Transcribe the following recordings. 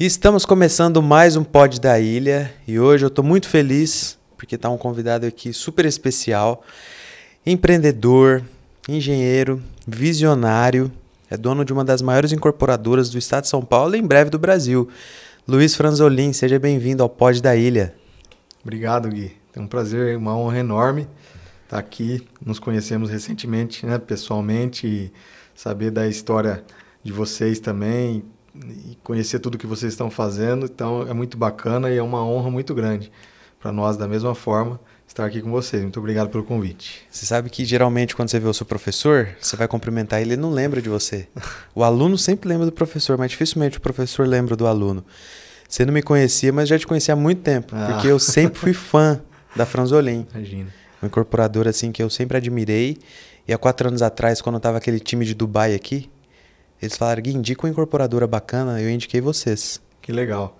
Estamos começando mais um Pod da Ilha e hoje eu estou muito feliz porque está um convidado aqui super especial, empreendedor, engenheiro, visionário, é dono de uma das maiores incorporadoras do estado de São Paulo e em breve do Brasil. Luiz Franzolin, seja bem-vindo ao Pod da Ilha. Obrigado, Gui. É um prazer, uma honra enorme estar aqui. Nos conhecemos recentemente, né, pessoalmente, e saber da história de vocês também e conhecer tudo que vocês estão fazendo. Então é muito bacana e é uma honra muito grande para nós, da mesma forma, estar aqui com vocês. Muito obrigado pelo convite. Você sabe que geralmente quando você vê o seu professor, você vai cumprimentar ele, ele não lembra de você. O aluno sempre lembra do professor, mas dificilmente o professor lembra do aluno. Você não me conhecia, mas já te conhecia há muito tempo, porque eu sempre fui fã da Franzolin. Imagina. Uma incorporadora assim que eu sempre admirei. E há 4 anos atrás, quando estava aquele time de Dubai aqui, eles falaram, Gui, indica uma incorporadora bacana, eu indiquei vocês. Que legal.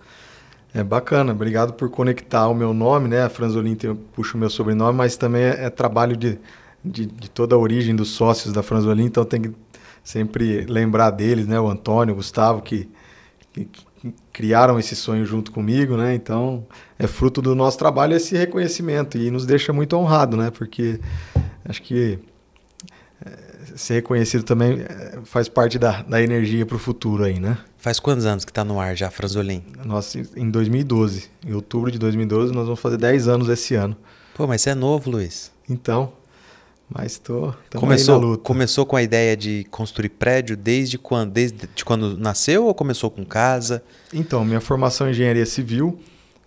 É bacana, obrigado por conectar o meu nome, né? A Franzolin puxa o meu sobrenome, mas também é trabalho de toda a origem dos sócios da Franzolin, então tem que sempre lembrar deles, né? O Antônio, o Gustavo, que criaram esse sonho junto comigo, né? Então é fruto do nosso trabalho esse reconhecimento e nos deixa muito honrado, né? Porque acho que ser reconhecido também faz parte da energia para o futuro aí, né? Faz quantos anos que está no ar já, Franzolin? Nós, em 2012, em outubro de 2012, nós vamos fazer 10 anos esse ano. Pô, mas você é novo, Luiz. Então, mas estamos aí na luta. Começou com a ideia de construir prédio desde quando? Desde quando nasceu ou começou com casa? Então, minha formação em engenharia civil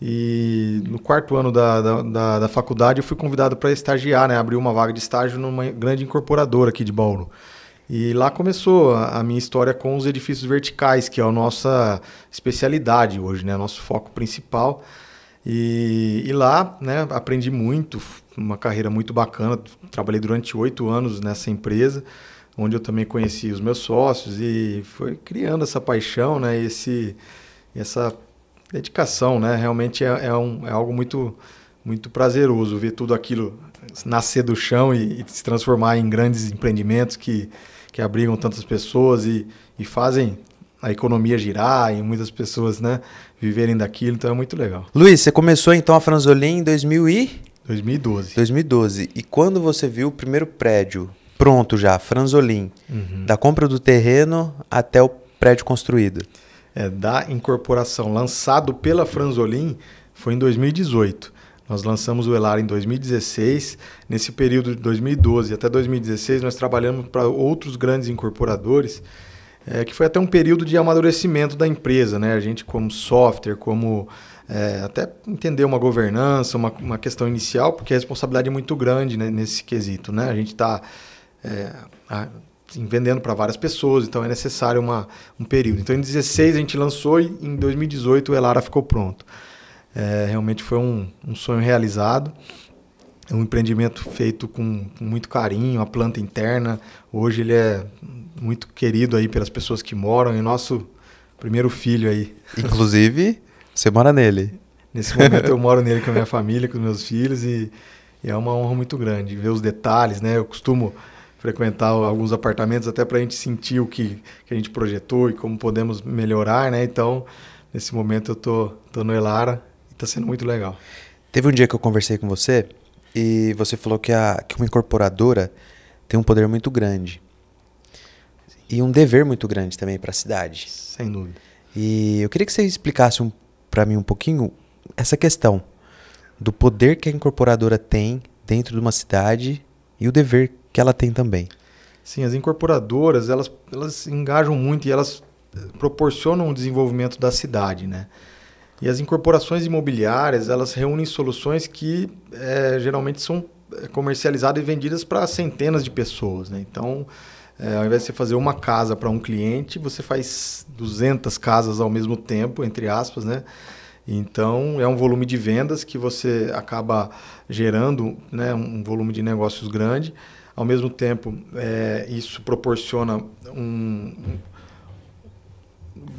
e no 4º ano da faculdade eu fui convidado para estagiar, né? Abrir uma vaga de estágio numa grande incorporadora aqui de Bauru. E lá começou a minha história com os edifícios verticais, que é a nossa especialidade hoje, né? Nosso foco principal. E lá, né, aprendi muito, uma carreira muito bacana. Trabalhei durante 8 anos nessa empresa, onde eu também conheci os meus sócios e foi criando essa paixão, né? Essa dedicação, né? Realmente é algo muito, muito prazeroso ver tudo aquilo nascer do chão e se transformar em grandes empreendimentos que abrigam tantas pessoas e fazem a economia girar e muitas pessoas, né, viverem daquilo. Então é muito legal. Luiz, você começou então a Franzolin em 2012. 2012. E quando você viu o primeiro prédio pronto já, Franzolin, da compra do terreno até o prédio construído? Da incorporação lançado pela Franzolin foi em 2018. Nós lançamos o Elara em 2016. Nesse período de 2012 até 2016, nós trabalhamos para outros grandes incorporadores, que foi até um período de amadurecimento da empresa, né? A gente, como software, até entender uma governança, uma questão inicial, porque a responsabilidade é muito grande, né, nesse quesito, né? A gente está vendendo para várias pessoas, então é necessário um período. Então, em 2016 a gente lançou e em 2018 o Elara ficou pronto. Realmente foi um sonho realizado, um empreendimento feito com muito carinho, a planta interna. Hoje ele é muito querido aí pelas pessoas que moram, e nosso primeiro filho aí. Inclusive, você mora nele. Nesse momento eu moro nele com a minha família, com os meus filhos, e é uma honra muito grande ver os detalhes, né? Eu costumo frequentar alguns apartamentos até para a gente sentir o que a gente projetou e como podemos melhorar, né? Então, nesse momento eu tô no Elara. Está sendo muito legal. Teve um dia que eu conversei com você e você falou que uma incorporadora tem um poder muito grande e um dever muito grande também para a cidade. Sem dúvida. E eu queria que você explicasse para mim um pouquinho essa questão do poder que a incorporadora tem dentro de uma cidade e o dever que ela tem também. Sim, as incorporadoras elas engajam muito e elas proporcionam o desenvolvimento da cidade, né? E as incorporações imobiliárias, elas reúnem soluções que geralmente são comercializadas e vendidas para centenas de pessoas, né? Então, ao invés de você fazer uma casa para um cliente, você faz 200 casas ao mesmo tempo, entre aspas, né? Então, é um volume de vendas que você acaba gerando, né, um volume de negócios grande. Ao mesmo tempo, isso proporciona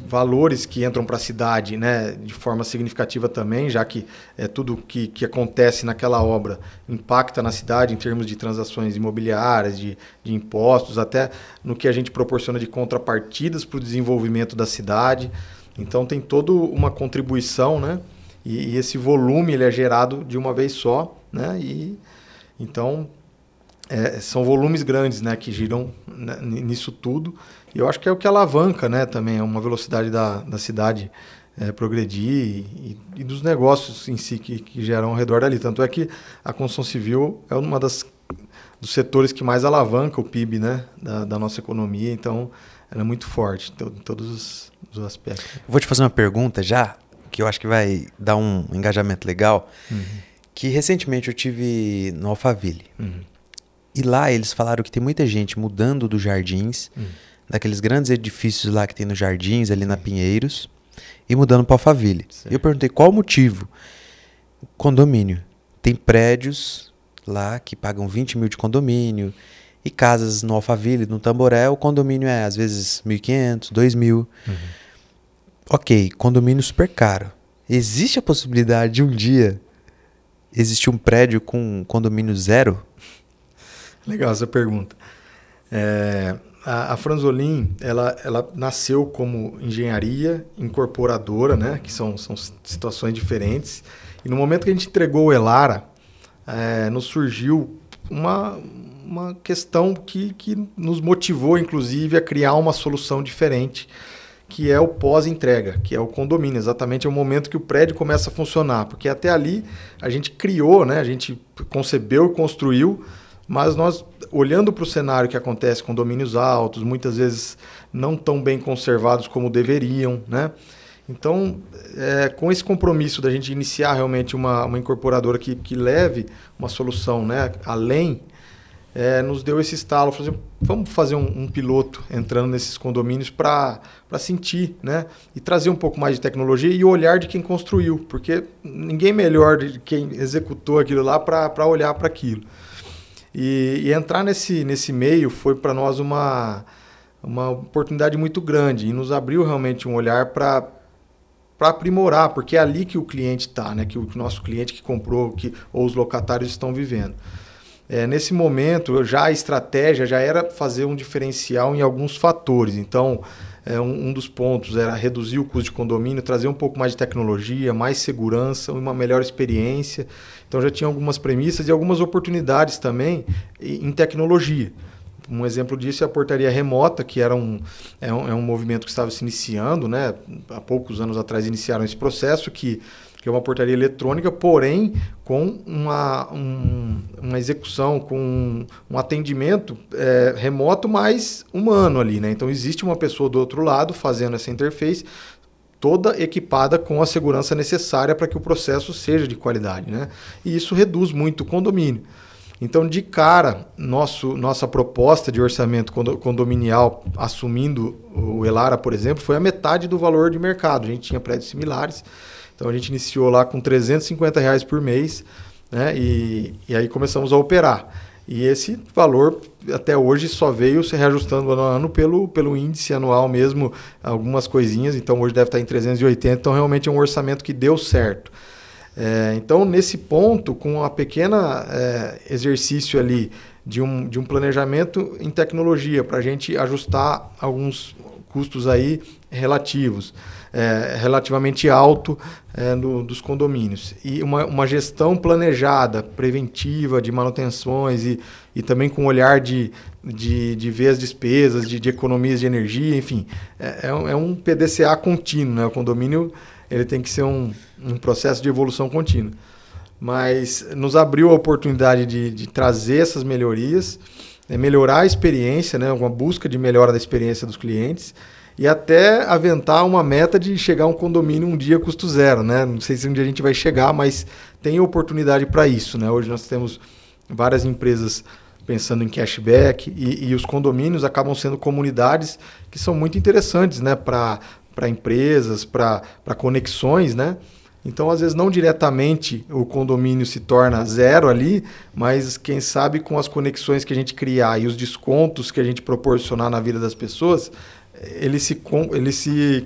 valores que entram para a cidade, né, de forma significativa também, já que tudo que acontece naquela obra impacta na cidade em termos de transações imobiliárias, de impostos, até no que a gente proporciona de contrapartidas para o desenvolvimento da cidade. Então tem toda uma contribuição, né? E esse volume ele é gerado de uma vez só, né? E então são volumes grandes, né, que giram nisso tudo. E eu acho que é o que alavanca, né, também, uma velocidade da cidade progredir e dos negócios em si que geram ao redor dali. Tanto é que a construção civil é uma dos setores que mais alavanca o PIB, né, da nossa economia. Então, ela é muito forte em todos os aspectos. Vou te fazer uma pergunta já, que eu acho que vai dar um engajamento legal. Que recentemente eu tive no Alphaville. E lá eles falaram que tem muita gente mudando dos Jardins, daqueles grandes edifícios lá que tem nos Jardins, ali na Pinheiros, e mudando para Alphaville. E eu perguntei qual o motivo. Condomínio. Tem prédios lá que pagam 20 mil de condomínio, e casas no Alphaville, no Tamboré, o condomínio é às vezes 1.500, 2.000. Ok, condomínio super caro. Existe a possibilidade de um dia existir um prédio com condomínio zero? Legal essa pergunta. A Franzolin, ela nasceu como engenharia incorporadora, né? Que são situações diferentes. E no momento que a gente entregou o Elara, nos surgiu uma questão que nos motivou, inclusive, a criar uma solução diferente, que é o pós-entrega, que é o condomínio. Exatamente é o momento que o prédio começa a funcionar. Porque até ali a gente criou, né? A gente concebeu e construiu, mas nós, olhando para o cenário que acontece com condomínios altos, muitas vezes não tão bem conservados como deveriam, né? Então, com esse compromisso da gente iniciar realmente uma incorporadora que leve uma solução, né, além, nos deu esse estalo. Vamos fazer um piloto entrando nesses condomínios para sentir, né, e trazer um pouco mais de tecnologia e o olhar de quem construiu, porque ninguém melhor de quem executou aquilo lá para olhar para aquilo. E entrar nesse meio foi para nós uma oportunidade muito grande e nos abriu realmente um olhar para aprimorar, porque é ali que o cliente está, né? Que o nosso cliente que comprou, ou os locatários estão vivendo. Nesse momento, já a estratégia já era fazer um diferencial em alguns fatores. Então, um dos pontos era reduzir o custo de condomínio, trazer um pouco mais de tecnologia, mais segurança, uma melhor experiência. Então já tinha algumas premissas e algumas oportunidades também em tecnologia. Um exemplo disso é a portaria remota, que era um movimento que estava se iniciando, né? Há poucos anos atrás iniciaram esse processo, que é uma portaria eletrônica, porém com uma execução, com um atendimento remoto, mais humano ali, né? Então existe uma pessoa do outro lado fazendo essa interface, toda equipada com a segurança necessária para que o processo seja de qualidade, né? E isso reduz muito o condomínio. Então, de cara, nossa proposta de orçamento condominial, assumindo o Elara, por exemplo, foi a metade do valor de mercado. A gente tinha prédios similares, então a gente iniciou lá com R$350 por mês, né? E aí começamos a operar. E esse valor, até hoje, só veio se reajustando ano a ano pelo índice anual mesmo, algumas coisinhas. Então, hoje deve estar em 380. Então, realmente é um orçamento que deu certo. Então, nesse ponto, com uma pequena exercício ali de um planejamento em tecnologia, para a gente ajustar alguns custos aí relativos, relativamente alto dos condomínios. E uma gestão planejada, preventiva, de manutenções e também com olhar de ver as despesas, de economias de energia, enfim. É um PDCA contínuo, né? O condomínio ele tem que ser um processo de evolução contínua. Mas nos abriu a oportunidade de trazer essas melhorias, melhorar a experiência, né? Uma busca de melhora da experiência dos clientes, e até aventar uma meta de chegar a um condomínio um dia custo zero, né? Não sei se um dia a gente vai chegar, mas tem oportunidade para isso, né? Hoje nós temos várias empresas pensando em cashback e os condomínios acabam sendo comunidades que são muito interessantes, né? Para empresas, para conexões, né? Então, às vezes, não diretamente o condomínio se torna zero ali, mas quem sabe com as conexões que a gente criar e os descontos que a gente proporcionar na vida das pessoas, ele se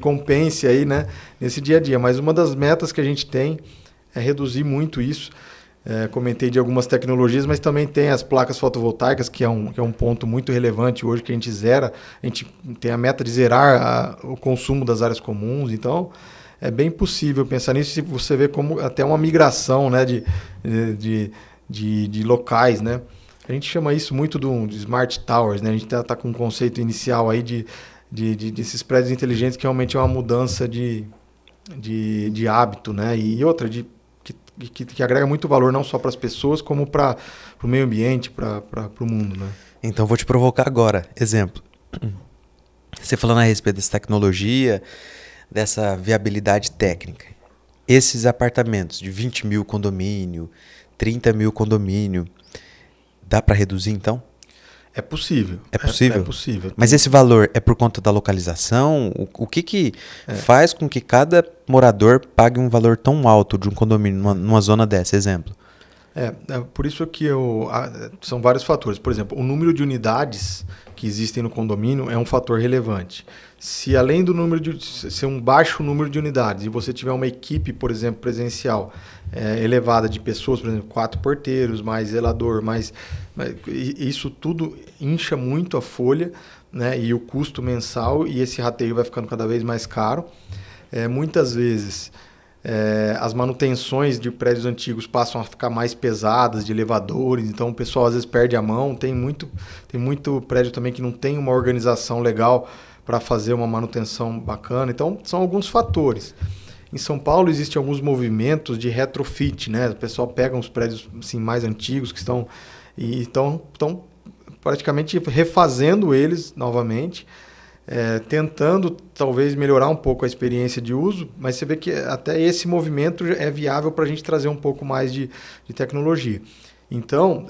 compense aí, né, nesse dia a dia. Mas uma das metas que a gente tem é reduzir muito isso. Comentei de algumas tecnologias, mas também tem as placas fotovoltaicas, que é um ponto muito relevante hoje, que a gente zera. A gente tem a meta de zerar o consumo das áreas comuns, então é bem possível pensar nisso. Se você vê como até uma migração, né, de locais, né? A gente chama isso muito de smart towers, né? A gente tá com um conceito inicial aí desses prédios inteligentes, que realmente é uma mudança de hábito, né? E outra, que agrega muito valor não só para as pessoas, como para o meio ambiente, para o mundo, né? Então vou te provocar agora. Exemplo. Você falando a respeito dessa tecnologia, dessa viabilidade técnica. Esses apartamentos de 20 mil condomínio, 30 mil condomínio, dá para reduzir então? É possível. É possível? É possível. Mas esse valor é por conta da localização? O que faz com que cada morador pague um valor tão alto de um condomínio numa zona dessa, exemplo? Por isso que são vários fatores. Por exemplo, o número de unidades que existem no condomínio é um fator relevante. Se além do número de ser um baixo número de unidades e você tiver uma equipe, por exemplo, presencial elevada de pessoas, por exemplo, 4 porteiros, mais zelador, isso tudo incha muito a folha, né, e o custo mensal, e esse rateio vai ficando cada vez mais caro. Muitas vezes as manutenções de prédios antigos passam a ficar mais pesadas, de elevadores, então o pessoal às vezes perde a mão. Tem muito prédio também que não tem uma organização legal para fazer uma manutenção bacana. Então são alguns fatores. Em São Paulo existem alguns movimentos de retrofit, né? O pessoal pega uns prédios assim, mais antigos que estão praticamente refazendo eles novamente, tentando talvez melhorar um pouco a experiência de uso, mas você vê que até esse movimento é viável para a gente trazer um pouco mais de tecnologia. Então,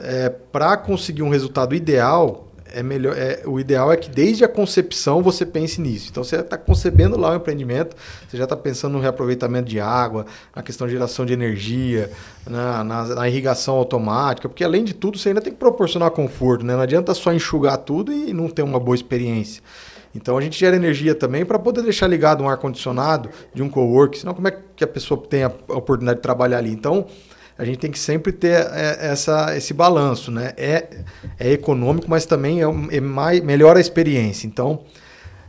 para conseguir um resultado ideal, o ideal é que desde a concepção você pense nisso. Então você está concebendo lá o empreendimento, você já está pensando no reaproveitamento de água, na questão de geração de energia, na irrigação automática, porque além de tudo você ainda tem que proporcionar conforto, né? Não adianta só enxugar tudo e não ter uma boa experiência. Então a gente gera energia também para poder deixar ligado um ar-condicionado de um coworking, senão como é que a pessoa tem a oportunidade de trabalhar ali? Então a gente tem que sempre ter esse balanço, né? É econômico, mas também melhora a experiência. Então,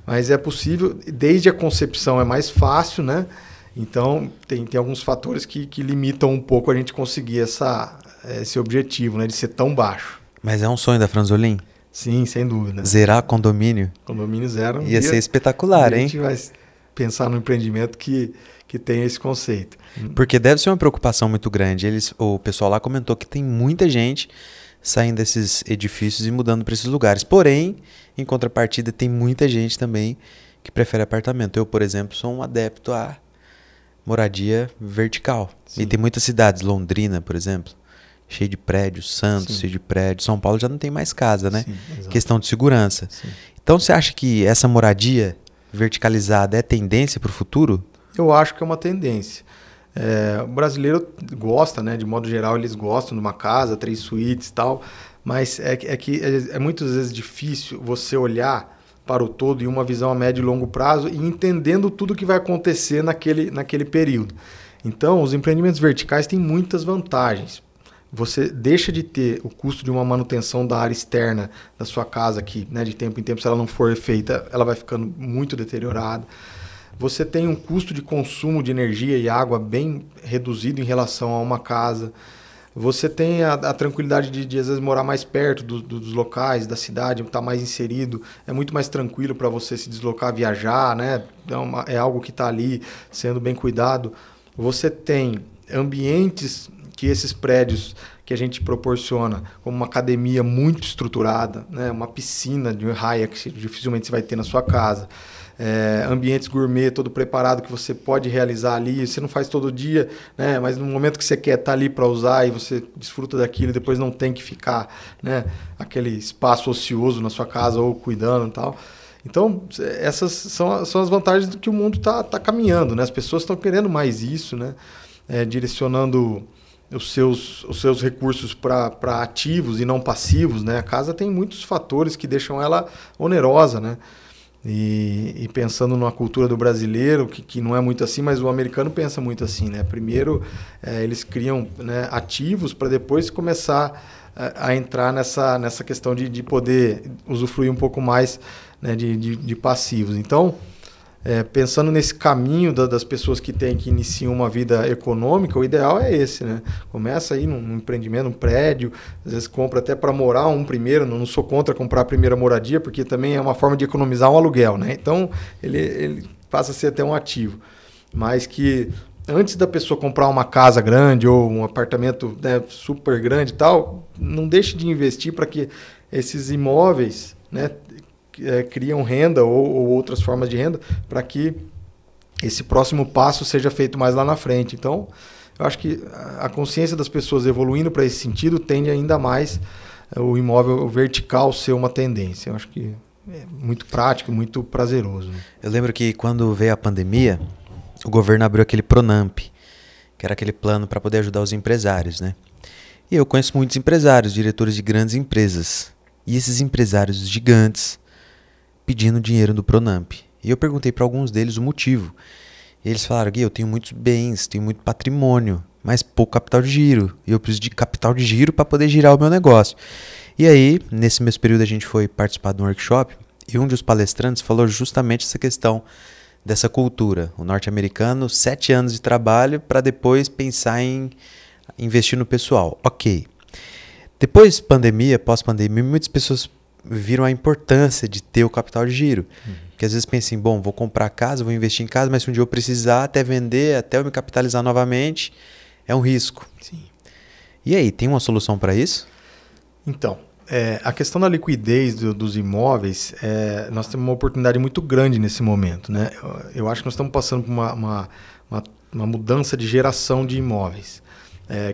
mas é possível, desde a concepção é mais fácil, né? Então, tem alguns fatores que limitam um pouco a gente conseguir esse objetivo, né? De ser tão baixo. Mas é um sonho da Franzolin? Sim, sem dúvida. Zerar condomínio? Condomínio zero. Ia ser espetacular, hein? A gente vai pensar no empreendimento que tem esse conceito. Porque deve ser uma preocupação muito grande. O pessoal lá comentou que tem muita gente saindo desses edifícios e mudando para esses lugares. Porém, em contrapartida, tem muita gente também que prefere apartamento. Eu, por exemplo, sou um adepto à moradia vertical. Sim. E tem muitas cidades, Londrina, por exemplo, cheio de prédios, Santos, cheio de prédios. São Paulo já não tem mais casa, né? Sim, questão de segurança. Sim. Então, você acha que essa moradia verticalizada é tendência para o futuro? Eu acho que é uma tendência. O brasileiro gosta, né? De modo geral, eles gostam de uma casa, 3 suítes e tal, mas que é muitas vezes difícil você olhar para o todo em uma visão a médio e longo prazo e entendendo tudo que vai acontecer naquele período. Então, os empreendimentos verticais têm muitas vantagens. Você deixa de ter o custo de uma manutenção da área externa da sua casa, que, né, de tempo em tempo, se ela não for feita, ela vai ficando muito deteriorada. Você tem um custo de consumo de energia e água bem reduzido em relação a uma casa. Você tem a tranquilidade de às vezes, morar mais perto dos locais, da cidade, estar mais inserido. É muito mais tranquilo para você se deslocar, viajar, né? É algo que está ali sendo bem cuidado. Você tem ambientes que esses prédios que a gente proporciona, como uma academia muito estruturada, né? Uma piscina de raia que dificilmente você vai ter na sua casa. Ambientes gourmet, todo preparado, que você pode realizar ali. Você não faz todo dia, né? Mas no momento que você quer estar ali para usar e você desfruta daquilo e depois não tem que ficar, né, aquele espaço ocioso na sua casa ou cuidando e tal. Então, essas são as vantagens do que o mundo está caminhando, né? As pessoas estão querendo mais isso, né? Direcionando os seus recursos para ativos e não passivos, né? A casa tem muitos fatores que deixam ela onerosa, né? E pensando numa cultura do brasileiro, que não é muito assim, mas o americano pensa muito assim, né? Primeiro, eles criam, né, ativos para depois começar a entrar nessa questão de poder usufruir um pouco mais, né, de passivos. Então, pensando nesse caminho das pessoas que iniciam uma vida econômica, o ideal é esse, né? Começa aí num empreendimento, um prédio, às vezes compra até para morar um primeiro, não sou contra comprar a primeira moradia, porque também é uma forma de economizar um aluguel, né? Então, ele passa a ser até um ativo. Mas que antes da pessoa comprar uma casa grande ou um apartamento, né, super grande e tal, não deixe de investir para que esses imóveis, né, criam renda ou outras formas de renda para que esse próximo passo seja feito mais lá na frente. Então, eu acho que a consciência das pessoas evoluindo para esse sentido tende ainda mais o imóvel vertical ser uma tendência. Eu acho que é muito prático, muito prazeroso. Né? Eu lembro que quando veio a pandemia, o governo abriu aquele Pronamp, que era aquele plano para poder ajudar os empresários, né? E eu conheço muitos empresários, diretores de grandes empresas. E esses empresários gigantes pedindo dinheiro do Pronamp. E eu perguntei para alguns deles o motivo. E eles falaram: Gui, eu tenho muitos bens, tenho muito patrimônio, mas pouco capital de giro. E eu preciso de capital de giro para poder girar o meu negócio. E aí, nesse mesmo período, a gente foi participar de um workshop e um dos palestrantes falou justamente essa questão dessa cultura. O norte-americano, 7 anos de trabalho para depois pensar em investir no pessoal. Ok. Depois pandemia, pós-pandemia, muitas pessoas viram a importância de ter o capital de giro. Porque às vezes pensam assim, bom, vou comprar casa, vou investir em casa, mas se um dia eu precisar, até vender, até eu me capitalizar novamente, é um risco. Sim. E aí, tem uma solução para isso? Então, a questão da liquidez dos imóveis, nós temos uma oportunidade muito grande nesse momento, né? Eu acho que nós estamos passando por uma mudança de geração de imóveis.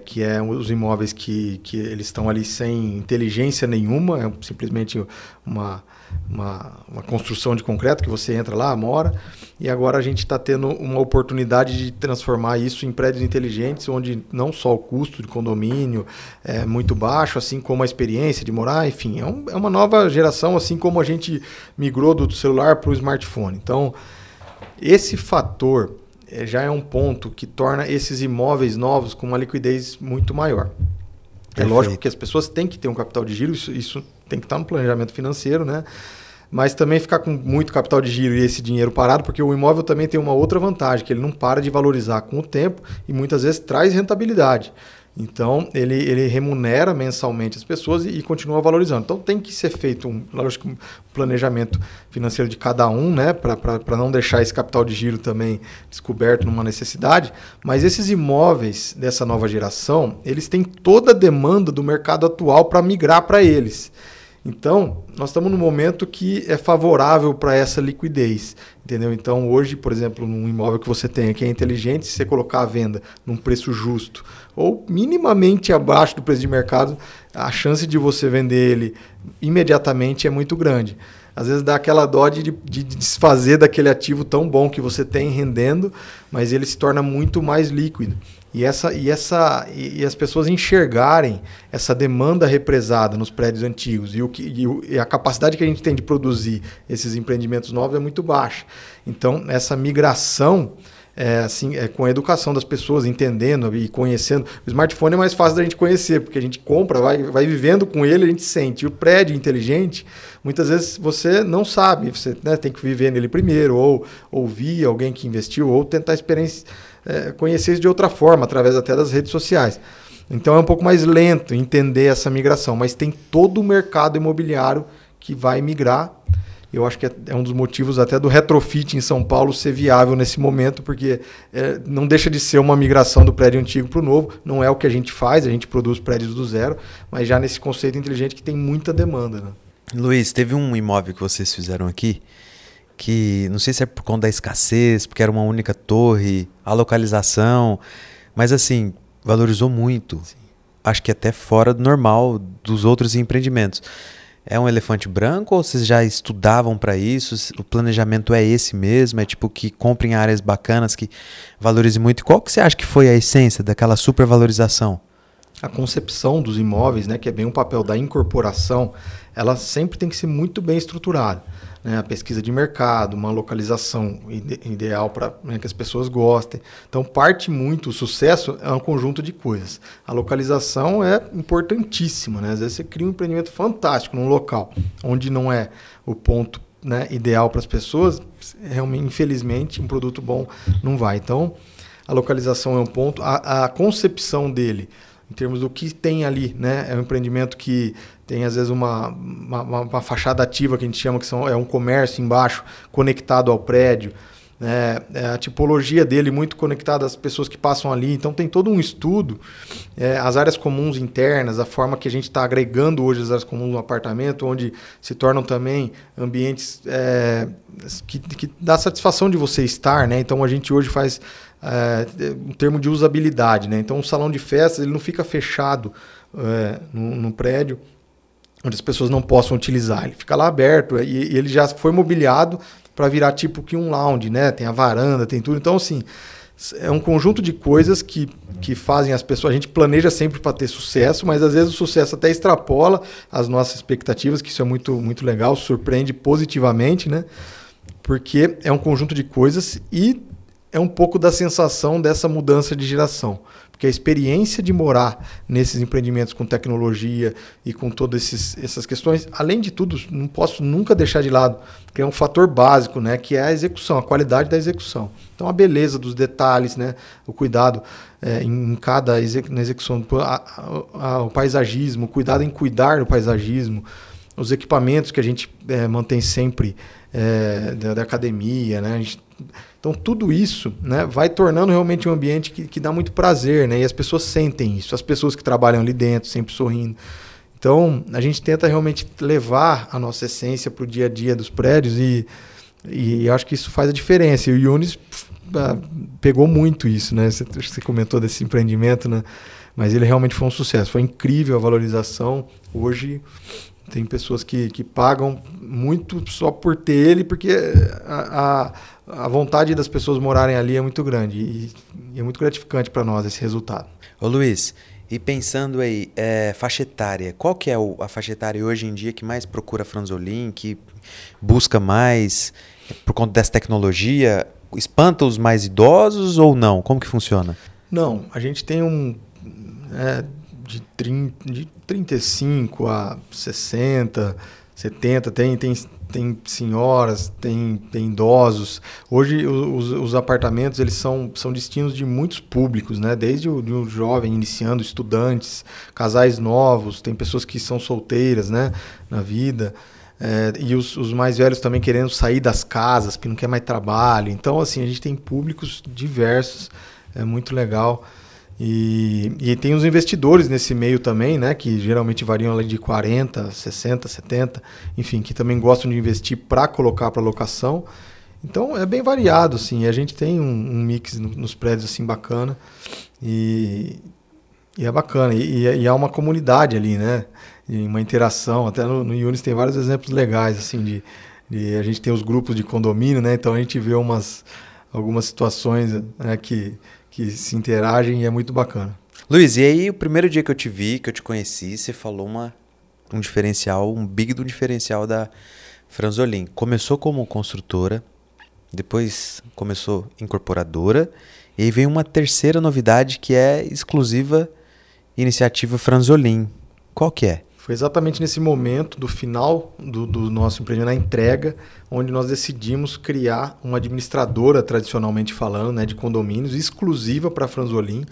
Que é os imóveis que eles estão ali sem inteligência nenhuma, é simplesmente uma construção de concreto que você entra lá, mora, e agora a gente está tendo uma oportunidade de transformar isso em prédios inteligentes, onde não só o custo de condomínio é muito baixo, assim como a experiência de morar, enfim, é uma nova geração, assim como a gente migrou do celular para o smartphone. Então, esse fator já é um ponto que torna esses imóveis novos com uma liquidez muito maior. É lógico que as pessoas têm que ter um capital de giro, isso tem que estar no planejamento financeiro, né? Mas também ficar com muito capital de giro e esse dinheiro parado, porque o imóvel também tem uma outra vantagem, que ele não para de valorizar com o tempo e muitas vezes traz rentabilidade. Então, ele remunera mensalmente as pessoas e continua valorizando. Então, tem que ser feito um planejamento financeiro de cada um, né, para não deixar esse capital de giro também descoberto numa necessidade. Mas esses imóveis dessa nova geração, eles têm toda a demanda do mercado atual para migrar para eles. Então, nós estamos num momento que é favorável para essa liquidez, entendeu? Então, hoje, por exemplo, num imóvel que você tem que é inteligente, se você colocar a venda num preço justo ou minimamente abaixo do preço de mercado, a chance de você vender ele imediatamente é muito grande. Às vezes dá aquela dó de desfazer daquele ativo tão bom que você tem rendendo, mas ele se torna muito mais líquido. E as pessoas enxergarem essa demanda represada nos prédios antigos e a capacidade que a gente tem de produzir esses empreendimentos novos é muito baixa. Então, essa migração com a educação das pessoas, entendendo e conhecendo. O smartphone é mais fácil da gente conhecer, porque a gente compra, vai vivendo com ele, a gente sente. E o prédio inteligente, muitas vezes você não sabe, você, né, tem que viver nele primeiro, ou ouvir alguém que investiu, ou tentar conhecer isso de outra forma, através até das redes sociais. Então é um pouco mais lento entender essa migração, mas tem todo o mercado imobiliário que vai migrar. Eu acho que é um dos motivos até do retrofit em São Paulo ser viável nesse momento, porque não deixa de ser uma migração do prédio antigo para o novo. Não é o que a gente faz, a gente produz prédios do zero, mas já nesse conceito inteligente que tem muita demanda. Né? Luiz, teve um imóvel que vocês fizeram aqui, que não sei se é por conta da escassez, porque era uma única torre, a localização, mas assim, valorizou muito. Sim. Acho que até fora do normal dos outros empreendimentos. É um elefante branco ou vocês já estudavam para isso? O planejamento é esse mesmo? É tipo que comprem áreas bacanas, que valorizem muito? Qual que você acha que foi a essência daquela supervalorização? A concepção dos imóveis, né, que é bem um papel da incorporação, ela sempre tem que ser muito bem estruturada. né, a pesquisa de mercado, uma localização ideal para, né, que as pessoas gostem. Então, parte muito, o sucesso é um conjunto de coisas. A localização é importantíssima, né? Às vezes você cria um empreendimento fantástico num local onde não é o ponto, né, ideal para as pessoas, realmente, infelizmente, um produto bom não vai. Então, a localização é um ponto. A concepção dele, em termos do que tem ali, né? É um empreendimento que tem, às vezes, uma fachada ativa, que a gente chama, que é um comércio embaixo, conectado ao prédio. Né? A tipologia dele muito conectada às pessoas que passam ali. Então, tem todo um estudo. As áreas comuns internas, a forma que a gente está agregando hoje as áreas comuns no apartamento, onde se tornam também ambientes que dá satisfação de você estar. Né? Então, a gente hoje faz um termo de usabilidade. Né? Então, um salão de festas ele não fica fechado no prédio, onde as pessoas não possam utilizar. Ele fica lá aberto e ele já foi mobiliado para virar tipo que um lounge, né? Tem a varanda, tem tudo. Então, assim, é um conjunto de coisas que fazem as pessoas... A gente planeja sempre para ter sucesso, mas às vezes o sucesso até extrapola as nossas expectativas, que isso é muito, muito legal, surpreende positivamente, né? Porque é um conjunto de coisas e é um pouco da sensação dessa mudança de geração. Porque a experiência de morar nesses empreendimentos com tecnologia e com todas essas questões, além de tudo, não posso nunca deixar de lado, que é um fator básico, né, que é a execução, a qualidade da execução. Então, a beleza dos detalhes, né, o cuidado em cada na execução, o paisagismo, o cuidado em cuidar do paisagismo, os equipamentos que a gente mantém sempre da academia, né, então, tudo isso, né, vai tornando realmente um ambiente que dá muito prazer, né? E as pessoas sentem isso, as pessoas que trabalham ali dentro, sempre sorrindo. Então, a gente tenta realmente levar a nossa essência para o dia a dia dos prédios e acho que isso faz a diferença. E o Yunis pegou muito isso, né? Você comentou desse empreendimento, né? Mas ele realmente foi um sucesso. Foi incrível a valorização. Hoje... Tem pessoas que pagam muito só por ter ele, porque a vontade das pessoas morarem ali é muito grande. E é muito gratificante para nós esse resultado. Ô Luiz, e pensando aí, faixa etária, qual que é a faixa etária hoje em dia que mais procura Franzolin, que busca mais por conta dessa tecnologia? Espanta os mais idosos ou não? Como que funciona? Não, a gente tem de 35 a 60, 70, tem senhoras, tem idosos. Hoje os apartamentos eles são destinos de muitos públicos, né? Desde o jovem iniciando, estudantes, casais novos, tem pessoas que são solteiras, né, na vida. E os mais velhos também querendo sair das casas, que não quer mais trabalho. Então, assim, a gente tem públicos diversos, é muito legal. E tem os investidores nesse meio também, né, que geralmente variam ali de 40, 60, 70, enfim, que também gostam de investir para colocar para locação. Então é bem variado, assim, e a gente tem um mix nos prédios assim bacana e é bacana. E há uma comunidade ali, né, uma interação. Até no Yunis tem vários exemplos legais, assim, de a gente tem os grupos de condomínio, né, então a gente vê algumas situações, né, que se interagem e é muito bacana. Luiz, e aí o primeiro dia que eu te vi, que eu te conheci, você falou um diferencial, um big do diferencial da Franzolin. Começou como construtora, depois começou incorporadora, e aí veio uma terceira novidade que é exclusiva iniciativa Franzolin. Qual que é? Foi exatamente nesse momento do final do nosso empreendimento, na entrega, onde nós decidimos criar uma administradora, tradicionalmente falando, né, de condomínios, exclusiva para a Franzolin,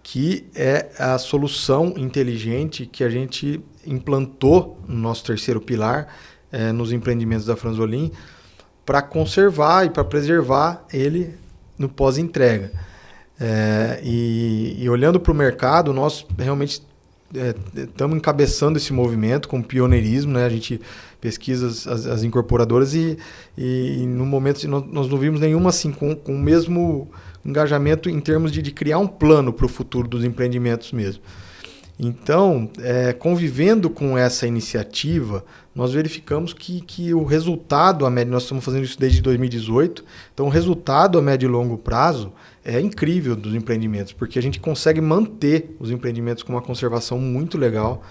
que é a solução inteligente que a gente implantou no nosso terceiro pilar, nos empreendimentos da Franzolin, para conservar e para preservar ele no pós-entrega. E olhando para o mercado, nós realmente estamos encabeçando esse movimento com pioneirismo, né? A gente pesquisa as incorporadoras e no momento nós não vimos nenhuma assim com o mesmo engajamento em termos de criar um plano para o futuro dos empreendimentos mesmo. Então, convivendo com essa iniciativa, nós verificamos que o resultado a médio, nós estamos fazendo isso desde 2018, então o resultado a médio e longo prazo é incrível dos empreendimentos, porque a gente consegue manter os empreendimentos com uma conservação muito legal.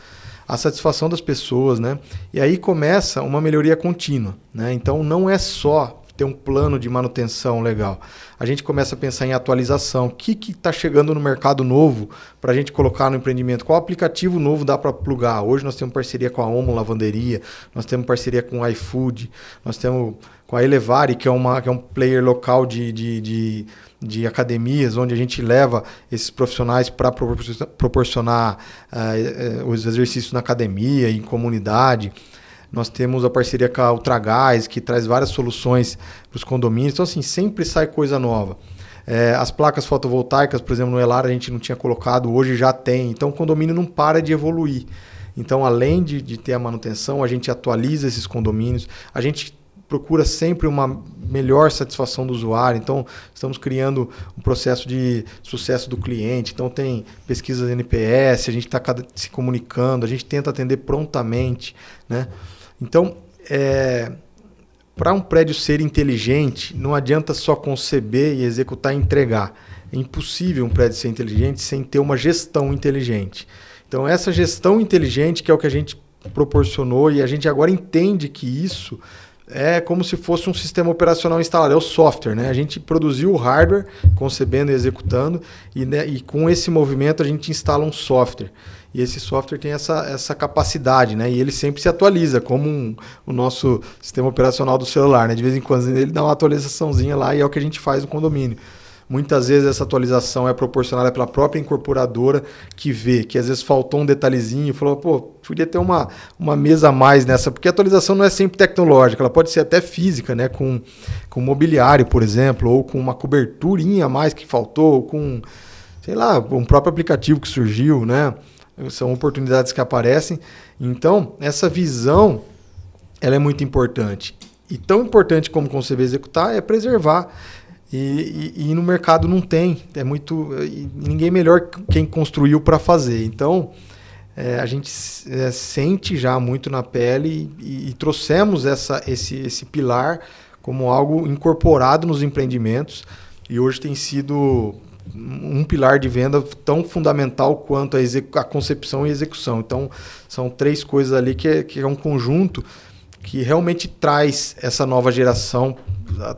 a satisfação das pessoas, né? E aí começa uma melhoria contínua, né? Então não é só ter um plano de manutenção legal. A gente começa a pensar em atualização. O que está chegando no mercado novo para a gente colocar no empreendimento? Qual aplicativo novo dá para plugar? Hoje nós temos parceria com a Omo Lavanderia, nós temos parceria com o iFood, nós temos com a Elevari, que é um player local de academias, onde a gente leva esses profissionais para proporcionar os exercícios na academia, em comunidade. Nós temos a parceria com a Ultragás, que traz várias soluções para os condomínios. Então, assim, sempre sai coisa nova. As placas fotovoltaicas, por exemplo, no Elar a gente não tinha colocado, hoje já tem. Então, o condomínio não para de evoluir. Então, além de ter a manutenção, a gente atualiza esses condomínios. A gente procura sempre uma melhor satisfação do usuário. Então, estamos criando um processo de sucesso do cliente. Então, tem pesquisas NPS, a gente está se comunicando, a gente tenta atender prontamente, né? Então, para um prédio ser inteligente, não adianta só conceber e executar e entregar. É impossível um prédio ser inteligente sem ter uma gestão inteligente. Então, essa gestão inteligente que é o que a gente proporcionou e a gente agora entende que isso é como se fosse um sistema operacional instalado, é o software, né? A gente produziu o hardware, concebendo e executando, e com esse movimento a gente instala um software. E esse software tem essa capacidade, né? E ele sempre se atualiza, como o nosso sistema operacional do celular, né? De vez em quando ele dá uma atualizaçãozinha lá e é o que a gente faz no condomínio. Muitas vezes essa atualização é proporcionada pela própria incorporadora que vê que às vezes faltou um detalhezinho e falou, pô, podia ter uma mesa a mais nessa, porque a atualização não é sempre tecnológica, ela pode ser até física, né? Com mobiliário, por exemplo, ou com uma coberturinha a mais que faltou, ou com, sei lá, um próprio aplicativo que surgiu, né? São oportunidades que aparecem. Então, essa visão ela é muito importante. E tão importante como conceber e executar é preservar. E no mercado não tem. Ninguém melhor quem construiu para fazer. Então, a gente sente já muito na pele e trouxemos esse pilar como algo incorporado nos empreendimentos. E hoje tem sido um pilar de venda tão fundamental quanto a concepção e execução. Então, são 3 coisas ali que é um conjunto que realmente traz essa nova geração a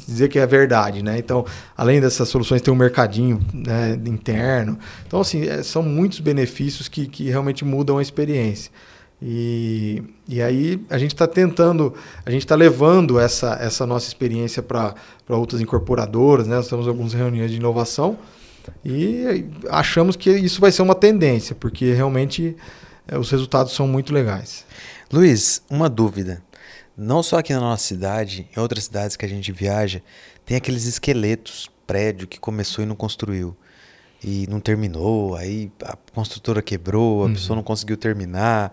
dizer que é verdade, né? Então, além dessas soluções, tem um mercadinho, né, interno. Então, assim, são muitos benefícios que realmente mudam a experiência. E aí a gente está tentando, a gente está levando essa nossa experiência para outras incorporadoras, né? Nós temos algumas reuniões de inovação e achamos que isso vai ser uma tendência, porque realmente os resultados são muito legais. Luiz, uma dúvida. Não só aqui na nossa cidade, em outras cidades que a gente viaja, tem aqueles esqueletos, prédio que começou e não construiu. E não terminou, aí a construtora quebrou, a pessoa não conseguiu terminar.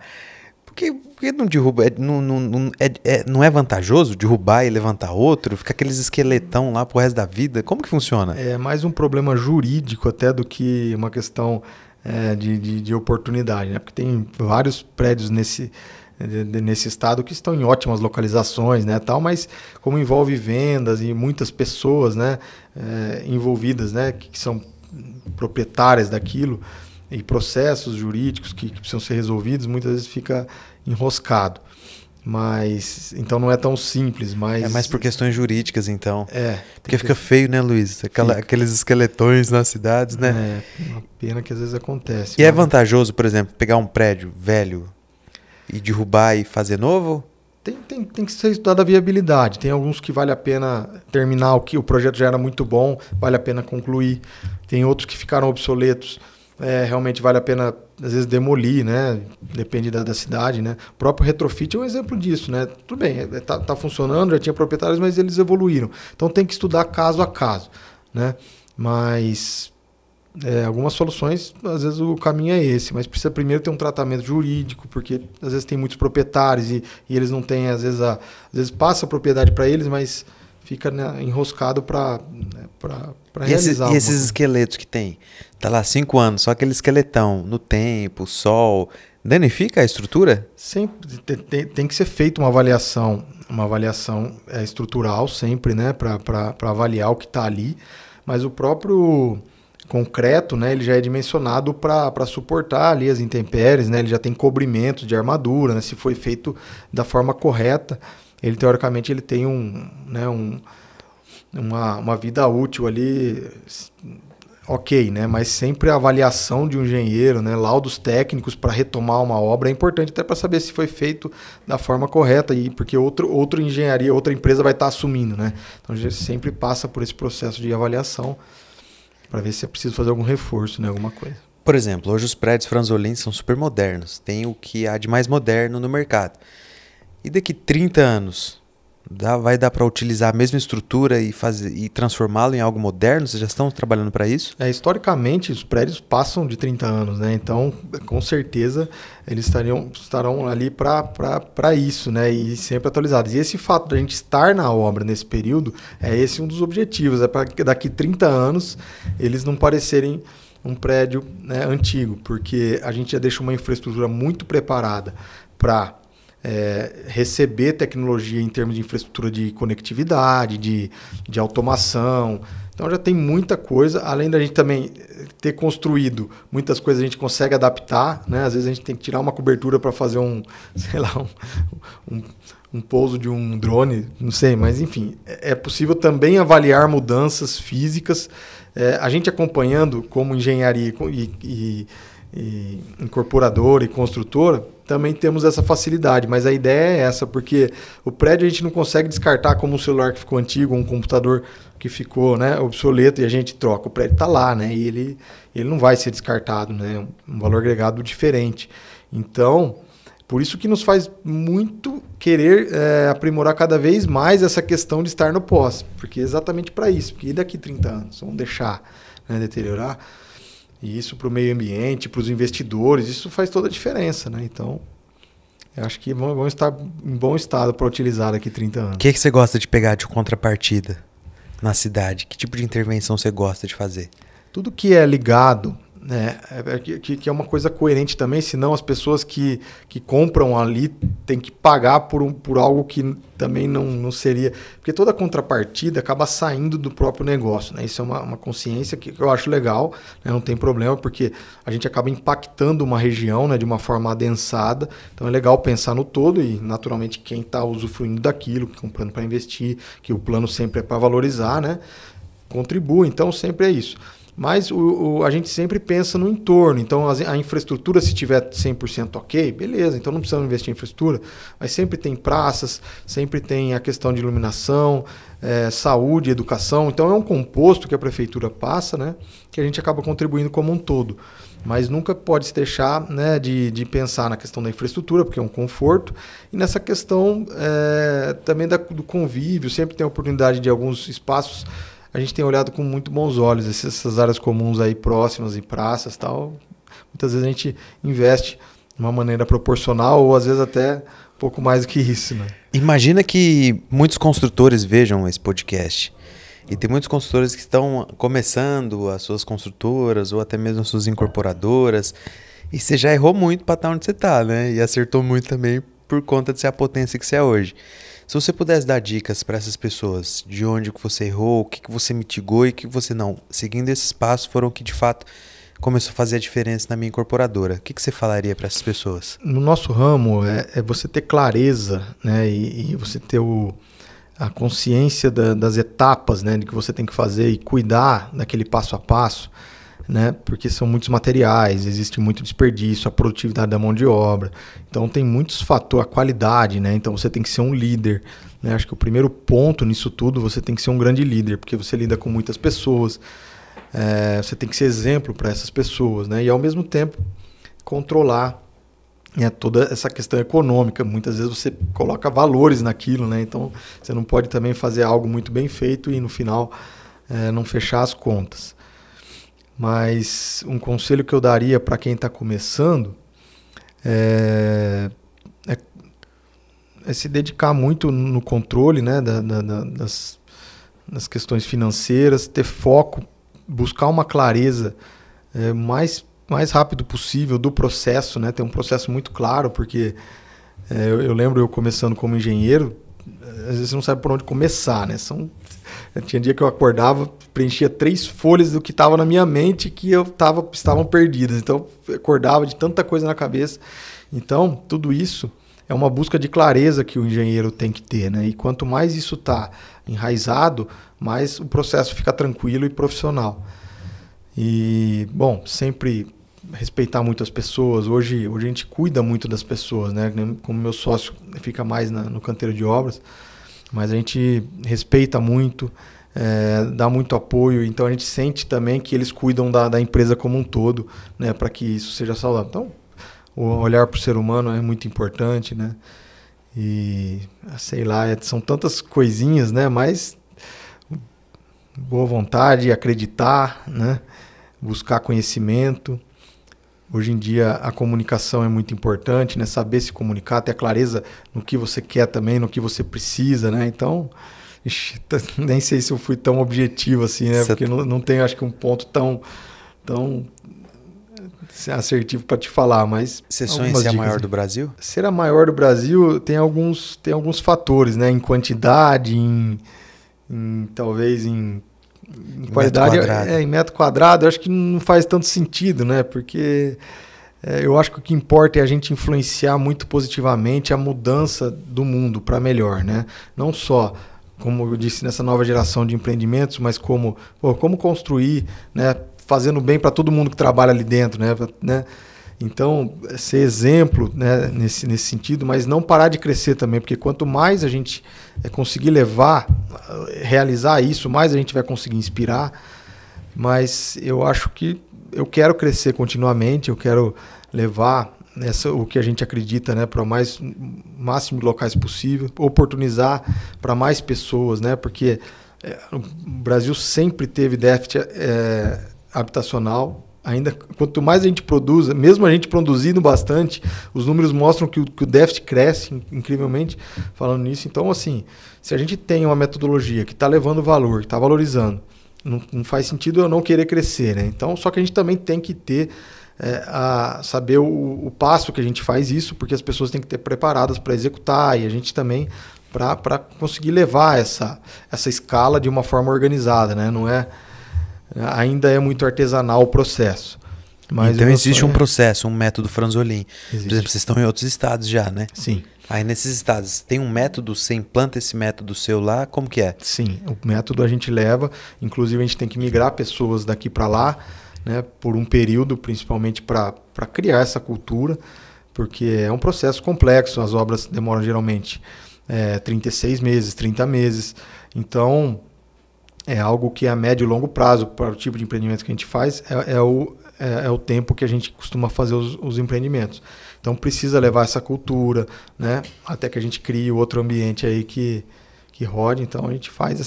Por que não derruba? Não é vantajoso derrubar e levantar outro? Fica aqueles esqueletão lá pro resto da vida? Como que funciona? É mais um problema jurídico até do que uma questão de oportunidade, né? Porque tem vários prédios nesse estado que estão em ótimas localizações, né, tal, mas como envolve vendas e muitas pessoas, né, envolvidas, né, que são proprietárias daquilo e processos jurídicos que precisam ser resolvidos, muitas vezes fica enroscado. Mas então não é tão simples, mas... É mais por questões jurídicas, então. Porque fica feio, né, Luiz? Aqueles esqueletões nas cidades, né? É uma pena que às vezes acontece. E é vantajoso, por exemplo, pegar um prédio velho e derrubar e fazer novo? Tem que ser estudada a viabilidade. Tem alguns que vale a pena terminar, o projeto já era muito bom, vale a pena concluir. Tem outros que ficaram obsoletos, realmente vale a pena, às vezes, demolir, né? Depende da cidade, né? O próprio retrofit é um exemplo disso, né? Tudo bem, tá funcionando, já tinha proprietários, mas eles evoluíram. Então tem que estudar caso a caso, né? Mas... algumas soluções, às vezes o caminho é esse, mas precisa primeiro ter um tratamento jurídico, porque às vezes tem muitos proprietários e eles não têm, às vezes passa a propriedade para eles, mas fica, né, enroscado para realizar. E esses esqueletos que tem? Tá lá 5 anos, só aquele esqueletão no tempo, sol, danifica a estrutura? Sempre tem que ser feita uma avaliação estrutural sempre, né, para avaliar o que está ali, mas o próprio concreto, né, ele já é dimensionado para suportar ali as intempéries, né, ele já tem cobrimento de armadura, né, se foi feito da forma correta, ele teoricamente ele tem uma vida útil ali, ok, né, mas sempre a avaliação de um engenheiro, né, laudos técnicos para retomar uma obra é importante até para saber se foi feito da forma correta, e porque outra engenharia, outra empresa vai estar assumindo, né, então a gente sempre passa por esse processo de avaliação para ver se é preciso fazer algum reforço, né, alguma coisa. Por exemplo, hoje os prédios Franzolin são super modernos. Tem o que há de mais moderno no mercado. E daqui 30 anos, vai dar para utilizar a mesma estrutura e transformá-lo em algo moderno? Vocês já estão trabalhando para isso? Historicamente, os prédios passam de 30 anos, né? Então, com certeza, eles estarão ali para isso, né? E sempre atualizados. E esse fato de a gente estar na obra nesse período, é esse um dos objetivos. É para que daqui 30 anos eles não parecerem um prédio, né, antigo, porque a gente já deixa uma infraestrutura muito preparada para receber tecnologia em termos de infraestrutura de conectividade, de automação. Então já tem muita coisa, além da gente também ter construído muitas coisas, a gente consegue adaptar, né? Às vezes a gente tem que tirar uma cobertura para fazer um pouso de um drone, não sei, mas enfim, é possível também avaliar mudanças físicas. A gente acompanhando como engenharia e incorporadora e construtora, também temos essa facilidade, mas a ideia é essa, porque o prédio a gente não consegue descartar como um celular que ficou antigo, um computador que ficou, né, obsoleto, e a gente troca. O prédio está lá, né, e ele não vai ser descartado, né, um valor agregado diferente. Então, por isso que nos faz muito querer aprimorar cada vez mais essa questão de estar no pós, porque é exatamente para isso, porque daqui 30 anos vamos deixar, né, deteriorar. E isso para o meio ambiente, para os investidores, isso faz toda a diferença, né? Então, eu acho que vão estar em bom estado para utilizar daqui 30 anos. O que você gosta de pegar de contrapartida na cidade? Que tipo de intervenção você gosta de fazer? Tudo que é ligado, né, que é uma coisa coerente também, senão as pessoas que compram ali têm que pagar por algo que também não seria... Porque toda contrapartida acaba saindo do próprio negócio, né? Isso é uma consciência que eu acho legal, né? Não tem problema, porque a gente acaba impactando uma região, né, de uma forma adensada. Então é legal pensar no todo e, naturalmente, quem está usufruindo daquilo, comprando para investir, que o plano sempre é para valorizar, né, contribui. Então sempre é isso. Mas a gente sempre pensa no entorno. Então, a infraestrutura, se tiver 100% ok, beleza, então não precisamos investir em infraestrutura. Mas sempre tem praças, sempre tem a questão de iluminação, saúde, educação. Então, é um composto que a prefeitura passa, né, que a gente acaba contribuindo como um todo. Mas nunca pode se deixar, né, de pensar na questão da infraestrutura, porque é um conforto. E nessa questão também do convívio, sempre tem a oportunidade de alguns espaços. A gente tem olhado com muito bons olhos essas áreas comuns aí próximas e praças e tal. Muitas vezes a gente investe de uma maneira proporcional ou às vezes até um pouco mais do que isso, né? Imagina que muitos construtores vejam esse podcast. E tem muitos construtores que estão começando as suas construtoras ou até mesmo as suas incorporadoras. E você já errou muito para estar onde você está, né? E acertou muito também por conta de ser a potência que você é hoje. Se você pudesse dar dicas para essas pessoas, de onde que você errou, o que você mitigou e o que você não, seguindo esses passos, foram o que de fato começou a fazer a diferença na minha incorporadora. O que você falaria para essas pessoas? No nosso ramo, é você ter clareza, né, e você ter a consciência das etapas, né, de que você tem que fazer e cuidar daquele passo a passo, né, porque são muitos materiais, existe muito desperdício, a produtividade da mão de obra. Então tem muitos fatores, a qualidade, né? Então você tem que ser um líder, né? Acho que o primeiro ponto nisso tudo, você tem que ser um grande líder, porque você lida com muitas pessoas, você tem que ser exemplo para essas pessoas, né? E ao mesmo tempo controlar, né, toda essa questão econômica. Muitas vezes você coloca valores naquilo, né? Então você não pode também fazer algo muito bem feito e no final não fechar as contas. Mas um conselho que eu daria para quem está começando é se dedicar muito no controle, né, das questões financeiras, ter foco, buscar uma clareza mais rápido possível do processo, né, ter um processo muito claro, porque eu lembro eu começando como engenheiro, às vezes você não sabe por onde começar, né, são Tinha dia que eu acordava, preenchia 3 folhas do que estava na minha mente que estavam perdidas. Então, eu acordava de tanta coisa na cabeça. Então, tudo isso é uma busca de clareza que o engenheiro tem que ter, né? E quanto mais isso está enraizado, mais o processo fica tranquilo e profissional. E, bom, sempre respeitar muito as pessoas. Hoje a gente cuida muito das pessoas, né? Como meu sócio fica mais no canteiro de obras, mas a gente respeita muito, dá muito apoio, então a gente sente também que eles cuidam da empresa como um todo, né? Para que isso seja saudável. Então, o olhar para o ser humano é muito importante, né? E, sei lá, são tantas coisinhas, né? Mas boa vontade, acreditar, né? Buscar conhecimento. Hoje em dia a comunicação é muito importante, né? Saber se comunicar, ter clareza no que você quer também, no que você precisa, né? Então, nem sei se eu fui tão objetivo assim, né? Porque não tem, acho que, um ponto tão assertivo para te falar, mas... Você sonha em ser a maior do Brasil? Ser a maior do Brasil tem alguns fatores, né? Em quantidade, talvez em qualidade, em metro quadrado, eu acho que não faz tanto sentido, né? Porque eu acho que o que importa é a gente influenciar muito positivamente a mudança do mundo para melhor, né? Não só, como eu disse, nessa nova geração de empreendimentos, mas como construir, né? Fazendo bem para todo mundo que trabalha ali dentro, né? Então, ser exemplo, né, nesse sentido, mas não parar de crescer também, porque quanto mais a gente conseguir realizar isso, mais a gente vai conseguir inspirar. Mas eu acho que eu quero crescer continuamente, eu quero levar o que a gente acredita, né, para o máximo de locais possível, oportunizar para mais pessoas, né, porque o Brasil sempre teve déficit habitacional. Ainda, quanto mais a gente produz, mesmo a gente produzindo bastante, os números mostram que o déficit cresce incrivelmente falando nisso. Então, assim, se a gente tem uma metodologia que está levando valor, que está valorizando, não faz sentido eu não querer crescer, né? Então, só que a gente também tem que ter, saber o passo que a gente faz isso, porque as pessoas têm que ter preparadas para executar, e a gente também para conseguir levar essa escala de uma forma organizada, né? Não é... Ainda é muito artesanal o processo. Mas então existe um processo, um método Franzolin. Existe. Por exemplo, vocês estão em outros estados já, né? Sim. Aí nesses estados, tem um método, você implanta esse método seu lá, como que é? Sim, o método a gente leva, inclusive a gente tem que migrar pessoas daqui para lá, né, por um período, principalmente para criar essa cultura, porque é um processo complexo, as obras demoram geralmente 36 meses, 30 meses, então... É algo que a médio e longo prazo, para o tipo de empreendimento que a gente faz, é o tempo que a gente costuma fazer os empreendimentos. Então precisa levar essa cultura, né? Até que a gente crie outro ambiente aí que rode. Então a gente faz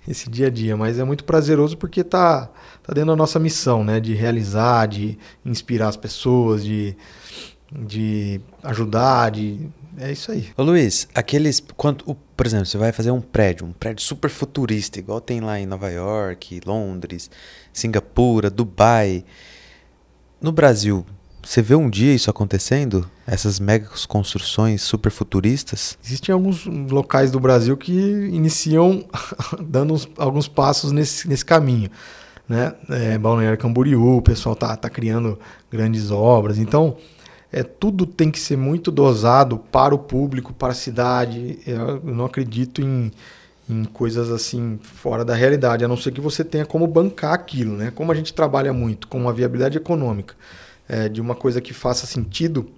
esse dia a dia. Mas é muito prazeroso porque está dentro da nossa missão, né? De realizar, de inspirar as pessoas, de ajudar, é isso aí. Ô Luiz, por exemplo, você vai fazer um prédio super futurista, igual tem lá em Nova York, Londres, Singapura, Dubai. No Brasil, você vê um dia isso acontecendo? Essas mega construções super futuristas? Existem alguns locais do Brasil que iniciam dando alguns passos nesse caminho, né? Balneário Camboriú, o pessoal tá criando grandes obras, então... tudo tem que ser muito dosado para o público, para a cidade. Eu não acredito em coisas assim fora da realidade, a não ser que você tenha como bancar aquilo, né? Como a gente trabalha muito com uma viabilidade econômica, de uma coisa que faça sentido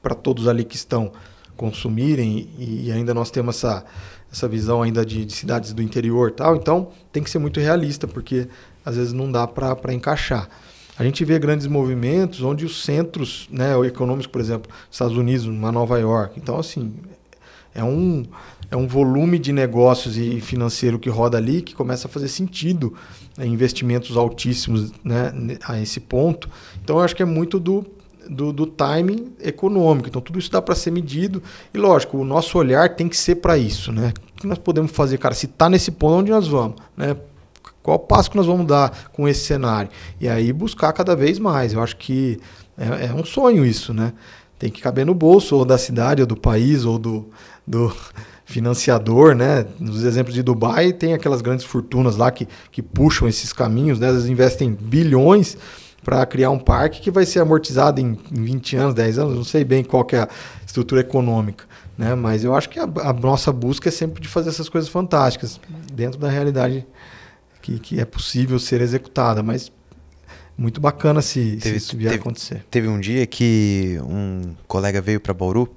para todos ali que estão consumirem, e ainda nós temos essa visão ainda de cidades do interior e tal, então tem que ser muito realista, porque às vezes não dá para encaixar. A gente vê grandes movimentos onde os centros, né, econômicos, por exemplo, Estados Unidos, uma Nova York. Então, assim, é um volume de negócios e financeiro que roda ali que começa a fazer sentido, investimentos altíssimos, né, a esse ponto. Então, eu acho que é muito do timing econômico. Então, tudo isso dá para ser medido. E, lógico, o nosso olhar tem que ser para isso, né? O que nós podemos fazer, cara? Se está nesse ponto, onde nós vamos, né? Qual o passo que nós vamos dar com esse cenário? E aí buscar cada vez mais. Eu acho que é um sonho isso, né? Tem que caber no bolso, ou da cidade, ou do país, ou financiador, né? Nos exemplos de Dubai, tem aquelas grandes fortunas lá que puxam esses caminhos, né? Eles investem bilhões para criar um parque que vai ser amortizado em 20 anos, 10 anos, não sei bem qual que é a estrutura econômica, né? Mas eu acho que a nossa busca é sempre de fazer essas coisas fantásticas dentro da realidade que é possível ser executada, mas muito bacana se isso vier a acontecer. Teve um dia que um colega veio para Bauru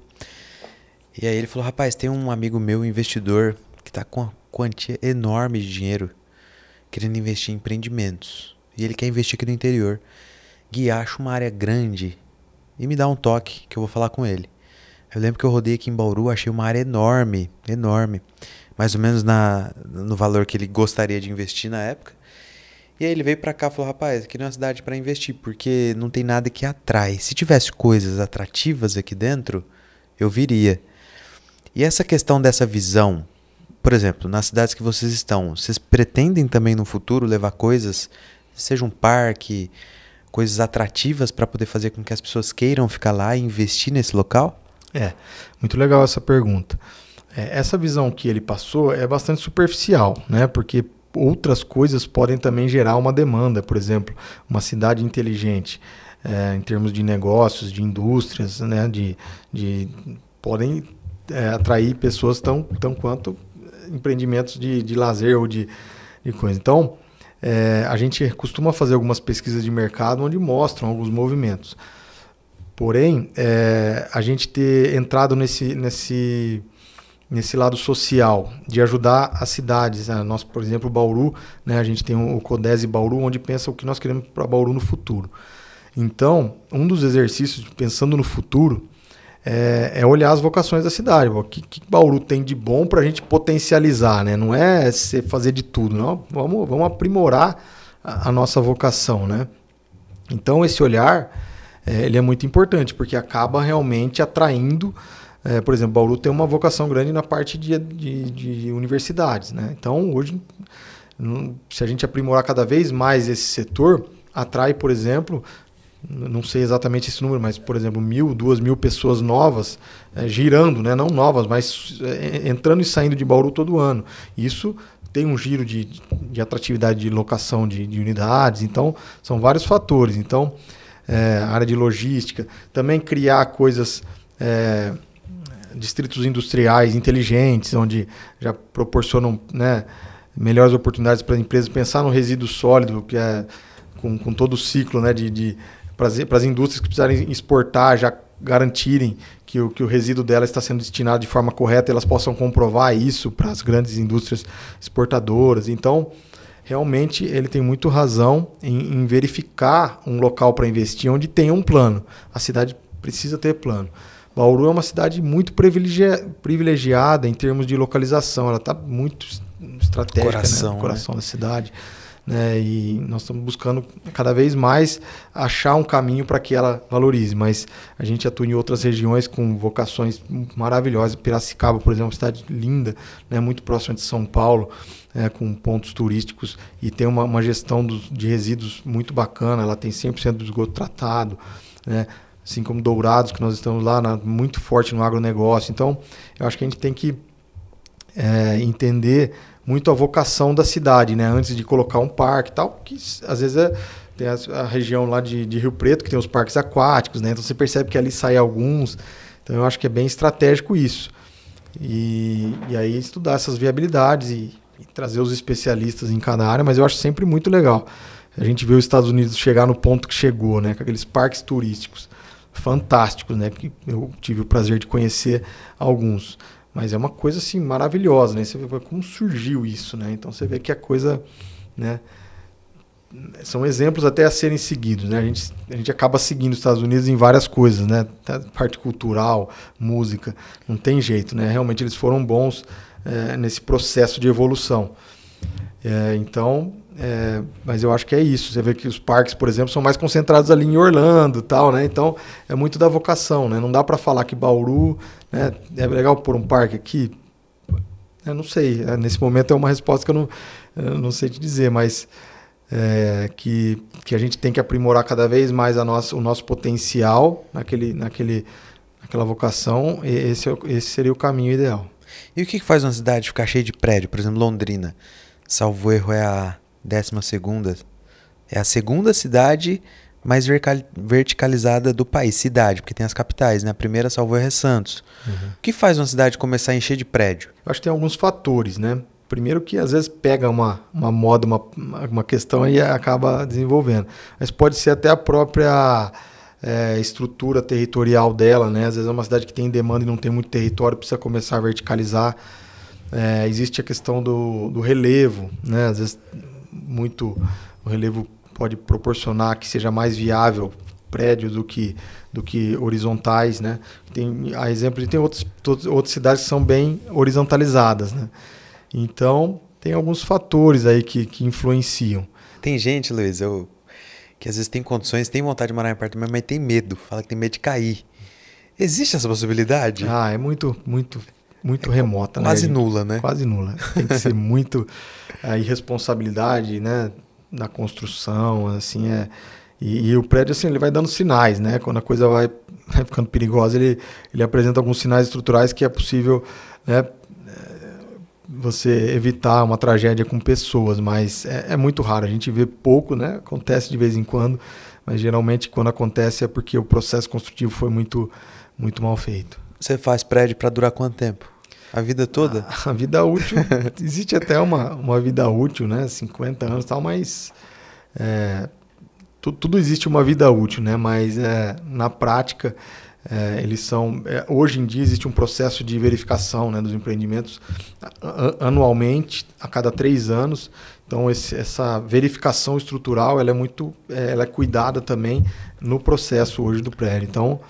e aí ele falou, rapaz, tem um amigo meu, investidor, que está com uma quantia enorme de dinheiro querendo investir em empreendimentos. E ele quer investir aqui no interior. Gui, acha uma área grande e me dá um toque que eu vou falar com ele. Eu lembro que eu rodei aqui em Bauru, achei uma área enorme, enorme. Mais ou menos no valor que ele gostaria de investir na época. E aí ele veio pra cá e falou, rapaz, aqui não é uma cidade para investir, porque não tem nada que atrai. Se tivesse coisas atrativas aqui dentro, eu viria. E essa questão dessa visão, por exemplo, nas cidades que vocês estão, vocês pretendem também no futuro levar coisas, seja um parque, coisas atrativas para poder fazer com que as pessoas queiram ficar lá e investir nesse local? Muito legal essa pergunta. Essa visão que ele passou é bastante superficial, né? Porque outras coisas podem também gerar uma demanda. Por exemplo, uma cidade inteligente, em termos de negócios, de indústrias, né? Podem atrair pessoas tão quanto empreendimentos de lazer ou de coisa. Então, a gente costuma fazer algumas pesquisas de mercado onde mostram alguns movimentos. Porém, a gente ter entrado nesse lado social, de ajudar as cidades. Nós, por exemplo, Bauru, né, a gente tem o Codese Bauru, onde pensa o que nós queremos para Bauru no futuro. Então, um dos exercícios, pensando no futuro, é olhar as vocações da cidade. O que Bauru tem de bom para a gente potencializar, né? Não é fazer de tudo, não. Vamos aprimorar a nossa vocação, né? Então, esse olhar ele é muito importante, porque acaba realmente atraindo. Por exemplo, Bauru tem uma vocação grande na parte de universidades, né? Então, hoje, se a gente aprimorar cada vez mais esse setor, atrai, por exemplo, não sei exatamente esse número, mas, por exemplo, 1.000, 2.000 pessoas novas girando, né? Não novas, mas entrando e saindo de Bauru todo ano. Isso tem um giro de atratividade de locação de unidades, então são vários fatores. Então, a área de logística, também criar coisas, distritos industriais inteligentes, onde já proporcionam, né, melhores oportunidades para as empresas, pensar no resíduo sólido, que é com todo o ciclo, né, para as indústrias que precisarem exportar, já garantirem que o resíduo dela está sendo destinado de forma correta, elas possam comprovar isso para as grandes indústrias exportadoras. Então, realmente, ele tem muito razão em verificar um local para investir onde tem um plano. A cidade precisa ter plano. Bauru é uma cidade muito privilegiada em termos de localização. Ela está muito estratégica, coração, né? Coração da cidade. Né? E nós estamos buscando cada vez mais achar um caminho para que ela valorize. Mas a gente atua em outras regiões com vocações maravilhosas. Piracicaba, por exemplo, é uma cidade linda, né? Muito próxima de São Paulo, com pontos turísticos, e tem uma gestão de resíduos muito bacana. Ela tem 100% do esgoto tratado, né? Assim como Dourados, que nós estamos lá muito forte no agronegócio. Então, eu acho que a gente tem que entender muito a vocação da cidade, né? Antes de colocar um parque e tal, que às vezes tem a região lá de Rio Preto, que tem os parques aquáticos, né? Então você percebe que ali saem alguns. Então eu acho que é bem estratégico isso. E aí estudar essas viabilidades e trazer os especialistas em cada área, mas eu acho sempre muito legal. A gente vê os Estados Unidos chegar no ponto que chegou, né? Com aqueles parques turísticos fantásticos, né? Que eu tive o prazer de conhecer alguns. Mas é uma coisa assim maravilhosa, né? Você vê como surgiu isso, né? Então você vê que a coisa, né? São exemplos até a serem seguidos, né? A gente acaba seguindo os Estados Unidos em várias coisas, né? Parte cultural, música, não tem jeito, né? Realmente eles foram bons nesse processo de evolução. Mas eu acho que é isso. Você vê que os parques, por exemplo, são mais concentrados ali em Orlando, tal, né? Então é muito da vocação, né? Não dá para falar que Bauru, né, é legal pôr um parque aqui. Eu não sei. Nesse momento é uma resposta que eu não sei te dizer, mas que a gente tem que aprimorar cada vez mais o nosso potencial naquela vocação. Esse seria o caminho ideal. E o que faz uma cidade ficar cheia de prédio? Por exemplo, Londrina, salvo erro, é a 12ª. É a segunda cidade mais verticalizada do país, cidade, porque tem as capitais, né? A primeira, salvo erro, é Santos. O que faz uma cidade começar a encher de prédio? Eu acho que tem alguns fatores, né? Primeiro que às vezes pega uma moda, uma questão e acaba desenvolvendo. Mas pode ser até a própria estrutura territorial dela, né? Às vezes é uma cidade que tem demanda e não tem muito território, precisa começar a verticalizar. Existe a questão do relevo, né? Às vezes o relevo pode proporcionar que seja mais viável prédios do que horizontais, né? A exemplo, tem outras cidades que são bem horizontalizadas, né? Então, tem alguns fatores aí que influenciam. Tem gente, Luiz, que às vezes tem condições, tem vontade de morar em apartamento, mas tem medo. Fala que tem medo de cair. Existe essa possibilidade? É muito remota, quase nula, né? Quase nula. Tem que ser muito a irresponsabilidade, né, na construção, assim, E o prédio, assim, ele vai dando sinais, né? Quando a coisa vai ficando perigosa, ele apresenta alguns sinais estruturais que é possível, né, você evitar uma tragédia com pessoas, mas é muito raro. A gente vê pouco, né? Acontece de vez em quando, mas geralmente quando acontece é porque o processo construtivo foi muito, muito mal feito. Você faz prédio para durar quanto tempo? A vida toda? A vida útil, existe até uma vida útil, né? 50 anos e tal, mas tudo existe uma vida útil, né? Mas na prática eles são... hoje em dia existe um processo de verificação, né, dos empreendimentos anualmente, a cada 3 anos. Então essa verificação estrutural ela é cuidada também no processo hoje do prédio. Então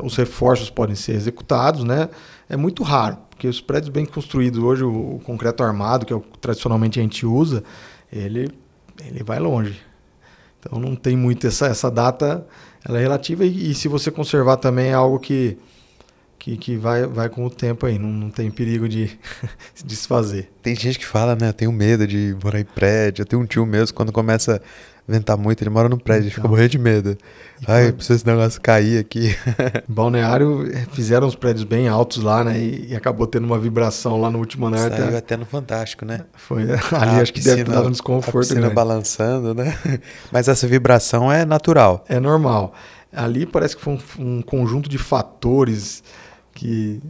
os reforços podem ser executados, né? É muito raro, porque os prédios bem construídos hoje, o concreto armado, que é o que tradicionalmente a gente usa, ele vai longe. Então não tem muito essa data, ela é relativa e se você conservar também é algo que vai com o tempo aí, não tem perigo de se desfazer. Tem gente que fala, né, eu tenho medo de morar em prédio, eu tenho um tio mesmo, quando começa a ventar muito, ele mora no prédio, ele fica morrendo de medo. Ai, precisa esse negócio cair aqui. Balneário, fizeram uns prédios bem altos lá, né, e acabou tendo uma vibração lá no último andar. Saiu até no Fantástico, né? Foi, ali acho que deve ter dado um desconforto. A piscina balançando, né? Mas essa vibração é natural. É normal. Ali parece que foi um conjunto de fatores que,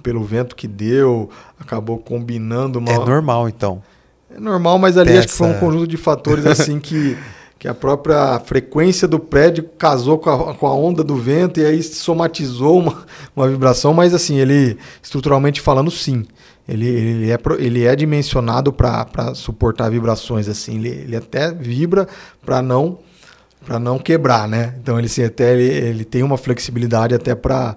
pelo vento que deu, acabou combinando uma... É normal, então. É normal, mas ali acho que foi um conjunto de fatores assim que a própria frequência do prédio casou com a onda do vento e aí somatizou uma vibração, mas assim, ele, estruturalmente falando, sim. Ele é dimensionado para suportar vibrações, assim. Ele até vibra para não quebrar, né? Então ele tem uma flexibilidade até para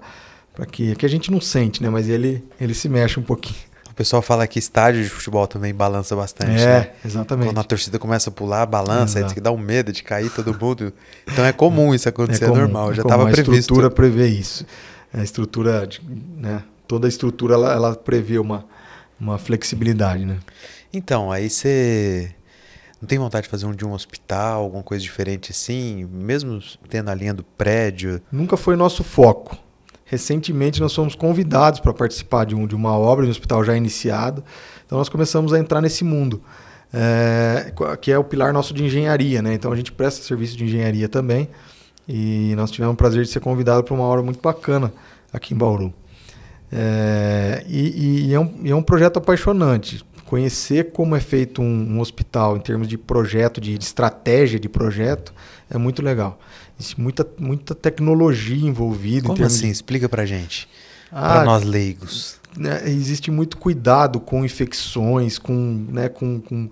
que a gente não sente, né? Mas ele se mexe um pouquinho. O pessoal fala que estádio de futebol também balança bastante, né? Exatamente. Quando a torcida começa a pular, balança, aí tem que dar um medo de cair todo mundo. Então é comum isso acontecer, é normal, já estava previsto. A estrutura prevê isso. A estrutura, né? Toda a estrutura ela prevê uma flexibilidade, né? Então, aí você não tem vontade de fazer de um hospital, alguma coisa diferente assim, mesmo tendo a linha do prédio? Nunca foi nosso foco. Recentemente nós fomos convidados para participar de uma obra de um hospital já iniciado. Então nós começamos a entrar nesse mundo, que é o pilar nosso de engenharia, né? Então a gente presta serviço de engenharia também. E nós tivemos o prazer de ser convidado para uma obra muito bacana aqui em Bauru. É um projeto apaixonante. Conhecer como é feito um hospital em termos de projeto, de estratégia de projeto, é muito legal. Existe muita tecnologia envolvida. Como assim? Explica pra gente. Para nós leigos. Existe muito cuidado com infecções, com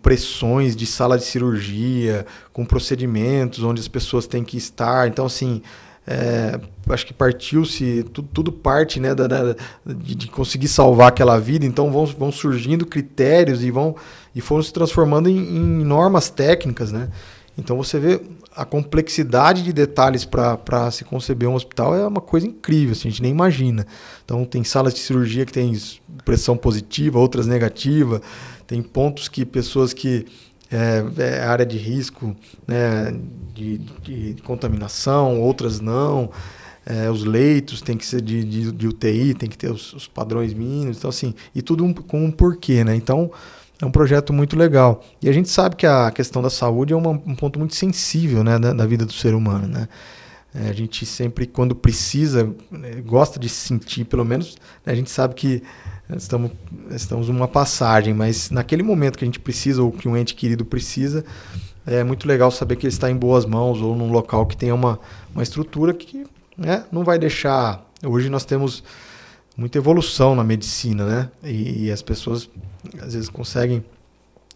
pressões de sala de cirurgia, com procedimentos onde as pessoas têm que estar. Então, assim, acho que partiu-se, tudo parte, né, de conseguir salvar aquela vida. Então vão surgindo critérios e foram se transformando em normas técnicas, né? Então você vê a complexidade de detalhes para se conceber um hospital é uma coisa incrível, assim, a gente nem imagina. Então tem salas de cirurgia que tem pressão positiva, outras negativa, tem pontos que pessoas que área de risco, né, de contaminação, outras não. os leitos tem que ser de UTI, tem que ter os padrões mínimos, então assim, e tudo com um porquê, né? Então é um projeto muito legal. E a gente sabe que a questão da saúde é um ponto muito sensível, né, da vida do ser humano, né? A gente sempre, quando precisa, gosta de se sentir, pelo menos, né, a gente sabe que estamos numa passagem, mas naquele momento que a gente precisa, ou que um ente querido precisa, é muito legal saber que ele está em boas mãos, ou num local que tenha uma estrutura que, né, não vai deixar... Hoje nós temos muita evolução na medicina, né? E as pessoas, às vezes, conseguem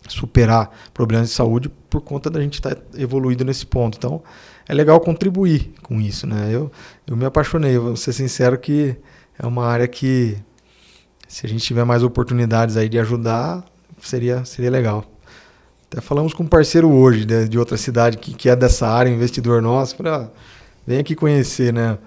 superar problemas de saúde por conta da gente estar evoluído nesse ponto. Então, é legal contribuir com isso, né? Eu me apaixonei, vou ser sincero que é uma área que, se a gente tiver mais oportunidades aí de ajudar, seria legal. Até falamos com um parceiro hoje, né, de outra cidade que é dessa área, investidor nosso, falei, vem aqui conhecer, né,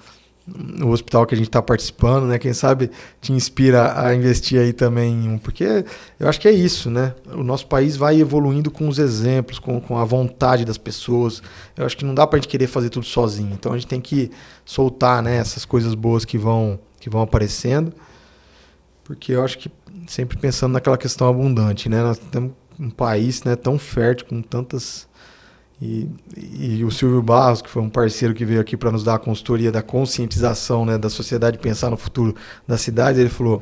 o hospital que a gente está participando, né? Quem sabe te inspira a investir aí também, porque eu acho que é isso, né? O nosso país vai evoluindo com os exemplos, com a vontade das pessoas. Eu acho que não dá para a gente querer fazer tudo sozinho. Então a gente tem que soltar, né, essas coisas boas que vão aparecendo, porque eu acho que sempre pensando naquela questão abundante, né? Nós temos um país, né, tão fértil, com tantas... E o Silvio Barros, que foi um parceiro que veio aqui para nos dar a consultoria da conscientização, né, da sociedade pensar no futuro da cidade, ele falou,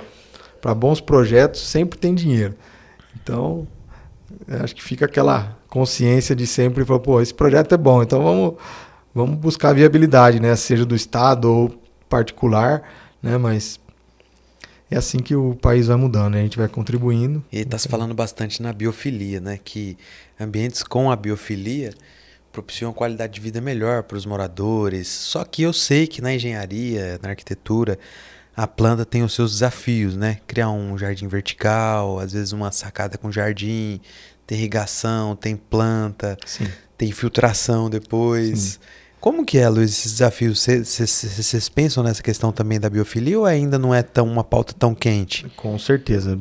para bons projetos sempre tem dinheiro. Então, acho que fica aquela consciência de sempre, falar, pô, esse projeto é bom, então vamos buscar viabilidade, né, seja do Estado ou particular, né, mas é assim que o país vai mudando, né? A gente vai contribuindo. E está se falando bastante na biofilia, né? Que ambientes com a biofilia propiciam qualidade de vida melhor para os moradores. Só que eu sei que na engenharia, na arquitetura, a planta tem os seus desafios, né? Criar um jardim vertical, às vezes uma sacada com jardim, tem irrigação, tem planta, Sim. tem filtração depois. Sim. Como que é, Luiz, esses desafios? Vocês pensam nessa questão também da biofilia ou ainda não é uma pauta tão quente? Com certeza.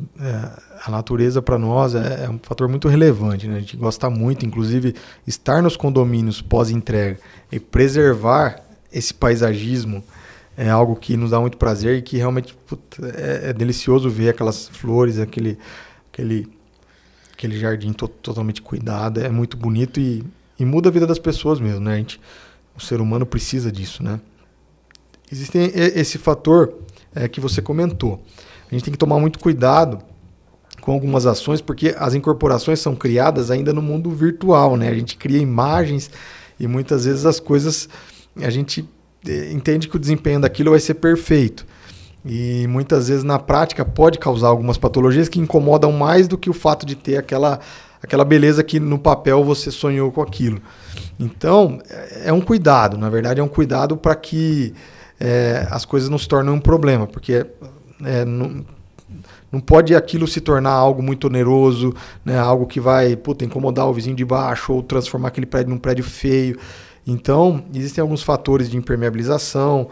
A natureza para nós é um fator muito relevante, né? A gente gosta muito, inclusive, estar nos condomínios pós-entrega e preservar esse paisagismo é algo que nos dá muito prazer e que realmente é delicioso ver aquelas flores, aquele jardim totalmente cuidado. É muito bonito e muda a vida das pessoas mesmo, né? O ser humano precisa disso, né? Existe esse fator que você comentou. A gente tem que tomar muito cuidado com algumas ações, porque as incorporações são criadas ainda no mundo virtual, né? A gente cria imagens e muitas vezes as coisas, a gente entende que o desempenho daquilo vai ser perfeito. E muitas vezes na prática pode causar algumas patologias que incomodam mais do que o fato de ter aquela beleza que no papel você sonhou com aquilo. Então, é um cuidado, na verdade é um cuidado para que as coisas não se tornem um problema, porque não pode aquilo se tornar algo muito oneroso, né, algo que vai incomodar o vizinho de baixo ou transformar aquele prédio num prédio feio. Então, existem alguns fatores de impermeabilização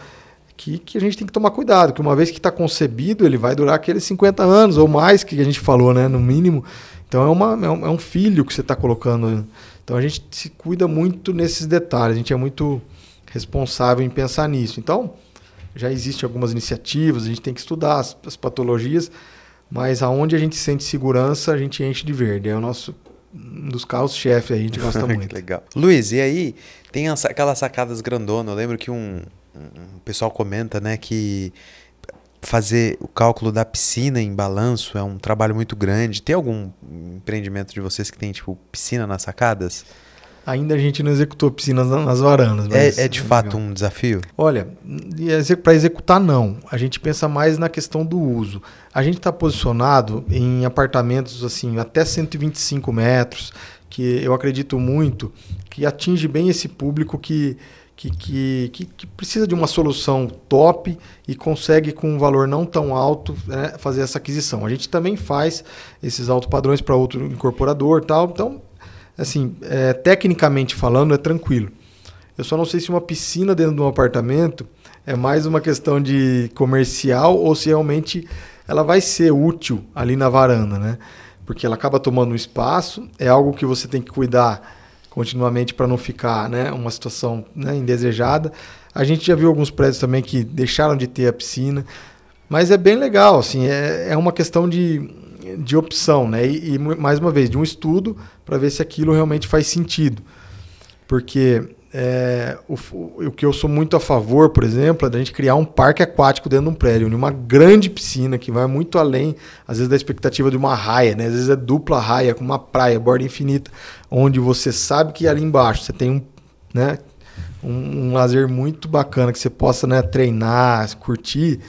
que a gente tem que tomar cuidado, que uma vez que está concebido, ele vai durar aqueles 50 anos ou mais que a gente falou, né, no mínimo. Então é um filho que você está colocando. Então a gente se cuida muito nesses detalhes, a gente é muito responsável em pensar nisso. Então já existem algumas iniciativas, a gente tem que estudar as patologias, mas aonde a gente sente segurança, a gente enche de verde. É um dos carros-chefe, a gente gosta muito. Legal. Luiz, e aí tem aquelas sacadas grandonas, eu lembro que um pessoal comenta, né, que fazer o cálculo da piscina em balanço é um trabalho muito grande. Tem algum empreendimento de vocês que tem, tipo, piscina nas sacadas? Ainda a gente não executou piscinas nas varandas. Mas é de fato um desafio? Olha, para executar não. A gente pensa mais na questão do uso. A gente está posicionado em apartamentos assim, até 125 metros, que eu acredito muito que atinge bem esse público que precisa de uma solução top e consegue com um valor não tão alto, né, fazer essa aquisição. A gente também faz esses altos padrões para outro incorporador e tal. Então, assim, tecnicamente falando, é tranquilo. Eu só não sei se uma piscina dentro de um apartamento é mais uma questão de comercial ou se realmente ela vai ser útil ali na varanda, né? Porque ela acaba tomando um espaço, é algo que você tem que cuidar continuamente para não ficar, né, uma situação, né, indesejada. A gente já viu alguns prédios também que deixaram de ter a piscina, mas é bem legal, assim, é uma questão de opção, né? E mais uma vez, de um estudo para ver se aquilo realmente faz sentido. Porque o que eu sou muito a favor, por exemplo, é da gente criar um parque aquático dentro de um prédio, uma grande piscina que vai muito além, às vezes, da expectativa de uma raia, né? Às vezes é dupla raia, com uma praia, borda infinita, onde você sabe que ali embaixo você tem um lazer muito bacana, que você possa, né, treinar, curtir.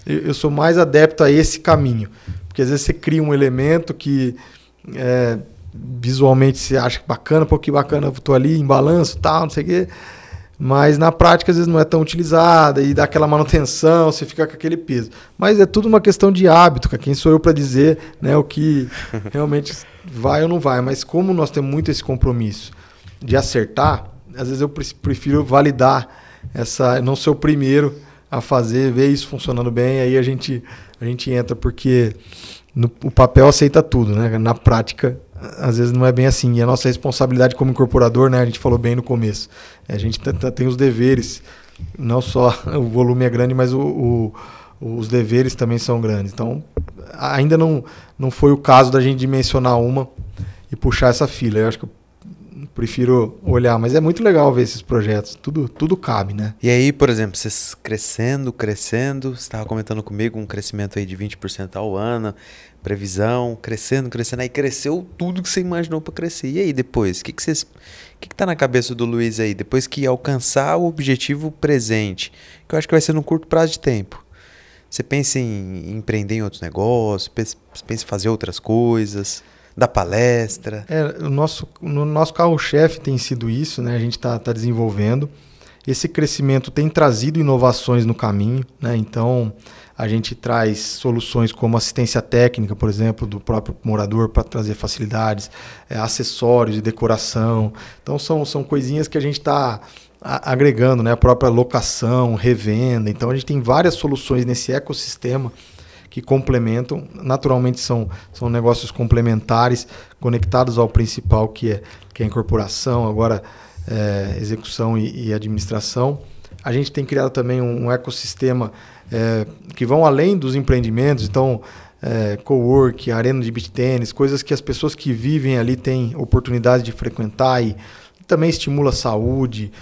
Eu sou mais adepto a esse caminho. Porque às vezes você cria um elemento que visualmente você acha bacana, pô, que bacana, eu tô ali em balanço, tal, não sei o quê. Mas na prática às vezes não é tão utilizada e dá aquela manutenção, você fica com aquele peso. Mas é tudo uma questão de hábito, cara. Quem sou eu para dizer, né, o que realmente vai ou não vai. Mas como nós temos muito esse compromisso de acertar, às vezes eu prefiro validar não ser o primeiro a fazer, ver isso funcionando bem, aí a gente entra, porque o papel aceita tudo, né? Na prática, às vezes não é bem assim. E a nossa responsabilidade como incorporador, né? A gente falou bem no começo, a gente tem os deveres, não só o volume é grande, mas os deveres também são grandes. Então, ainda não foi o caso da gente dimensionar uma e puxar essa fila. Eu acho que eu prefiro olhar, mas é muito legal ver esses projetos, tudo cabe, né? E aí, por exemplo, vocês crescendo, você estava comentando comigo um crescimento aí de 20% ao ano, previsão, crescendo, aí cresceu tudo que você imaginou para crescer. E aí depois, o que tá na cabeça do Luiz aí, depois que alcançar o objetivo presente, que eu acho que vai ser no curto prazo de tempo? Você pensa em empreender em outros negócios, pensa em fazer outras coisas, dar palestra? No nosso carro-chefe tem sido isso, né? A gente tá desenvolvendo. Esse crescimento tem trazido inovações no caminho, né? Então, a gente traz soluções como assistência técnica, por exemplo, do próprio morador para trazer facilidades, acessórios de decoração. Então, são coisinhas que a gente está agregando, né? A própria locação, revenda. Então, a gente tem várias soluções nesse ecossistema que complementam. Naturalmente são negócios complementares, conectados ao principal, que é a incorporação, agora execução e administração. A gente tem criado também um ecossistema que vão além dos empreendimentos, então cowork, arena de beach tênis, coisas que as pessoas que vivem ali têm oportunidade de frequentar e também estimula a saúde,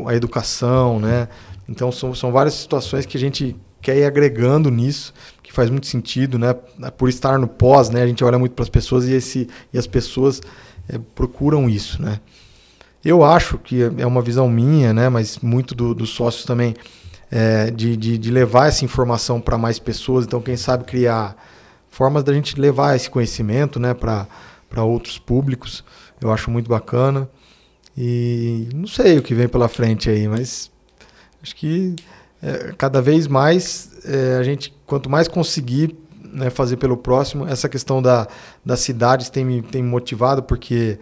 a educação, né? Então são várias situações que a gente quer ir agregando nisso, que faz muito sentido, né? Por estar no pós, né? A gente olha muito para as pessoas e as pessoas procuram isso, né? Eu acho que é uma visão minha, né? Mas muito dos sócios também, de levar essa informação para mais pessoas. Então, quem sabe criar formas da gente levar esse conhecimento, né, para outros públicos. Eu acho muito bacana. E não sei o que vem pela frente aí, mas acho que cada vez mais a gente, quanto mais conseguir, né, fazer pelo próximo, essa questão das cidades tem me motivado, porque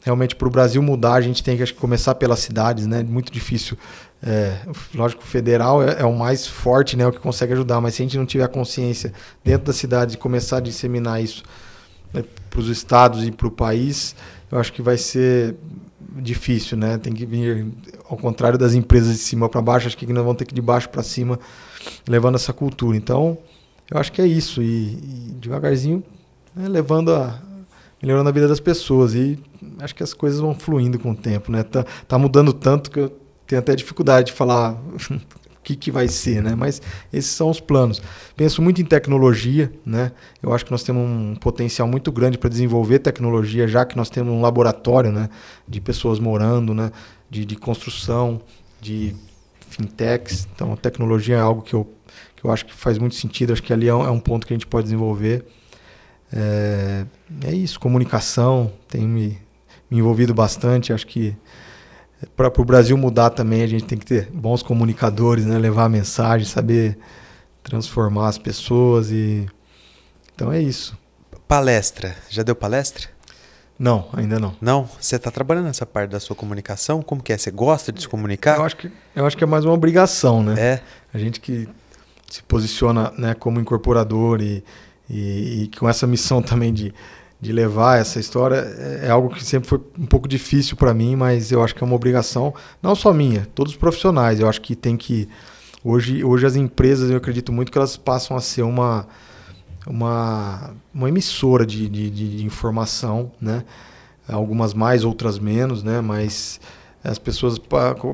realmente para o Brasil mudar a gente tem que, acho que, começar pelas cidades, né? Muito difícil. Lógico, o federal é o mais forte, né, o que consegue ajudar, mas se a gente não tiver a consciência dentro da cidade de começar a disseminar isso, né, para os estados e para o país, eu acho que vai ser difícil, né? Tem que vir ao contrário das empresas de cima para baixo, acho que nós vamos ter que ir de baixo para cima, levando essa cultura. Então, eu acho que é isso, e devagarzinho, né, melhorando a vida das pessoas, e acho que as coisas vão fluindo com o tempo, né? Tá mudando tanto que eu tenho até dificuldade de falar o que vai ser, né? Mas esses são os planos. Penso muito em tecnologia, né? Eu acho que nós temos um potencial muito grande para desenvolver tecnologia, já que nós temos um laboratório, né, de pessoas morando, né, de construção, de fintechs. Então, a tecnologia é algo que eu acho que faz muito sentido. Acho que ali é um ponto que a gente pode desenvolver. É isso, comunicação tem me envolvido bastante. Acho que para o Brasil mudar também, a gente tem que ter bons comunicadores, né? Levar a mensagem, saber transformar as pessoas. Então é isso. Palestra. Já deu palestra? Não, ainda não. Não? Você está trabalhando nessa parte da sua comunicação? Como que é? Você gosta de se comunicar? Eu acho que é mais uma obrigação, né? É. A gente que se posiciona, né, como incorporador e com essa missão também de de levar essa história é algo que sempre foi um pouco difícil para mim, mas eu acho que é uma obrigação, não só minha, todos os profissionais. Eu acho que tem que... Hoje as empresas, eu acredito muito que elas passam a ser uma emissora de informação, né? Algumas mais, outras menos, né? Mas as pessoas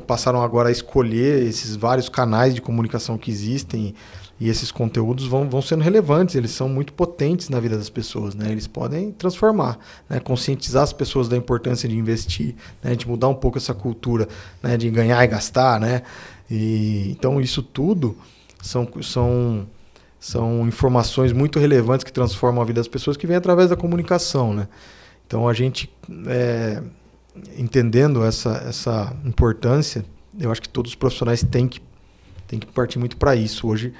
passaram agora a escolher esses vários canais de comunicação que existem, e esses conteúdos vão sendo relevantes, eles são muito potentes na vida das pessoas, né? Eles podem transformar, né? Conscientizar as pessoas da importância de investir, né? De mudar um pouco essa cultura, né? De ganhar e gastar, né? Então isso tudo são informações muito relevantes que transformam a vida das pessoas, que vêm através da comunicação, né? Então a gente, entendendo essa importância, eu acho que todos os profissionais têm que partir muito para isso. Hoje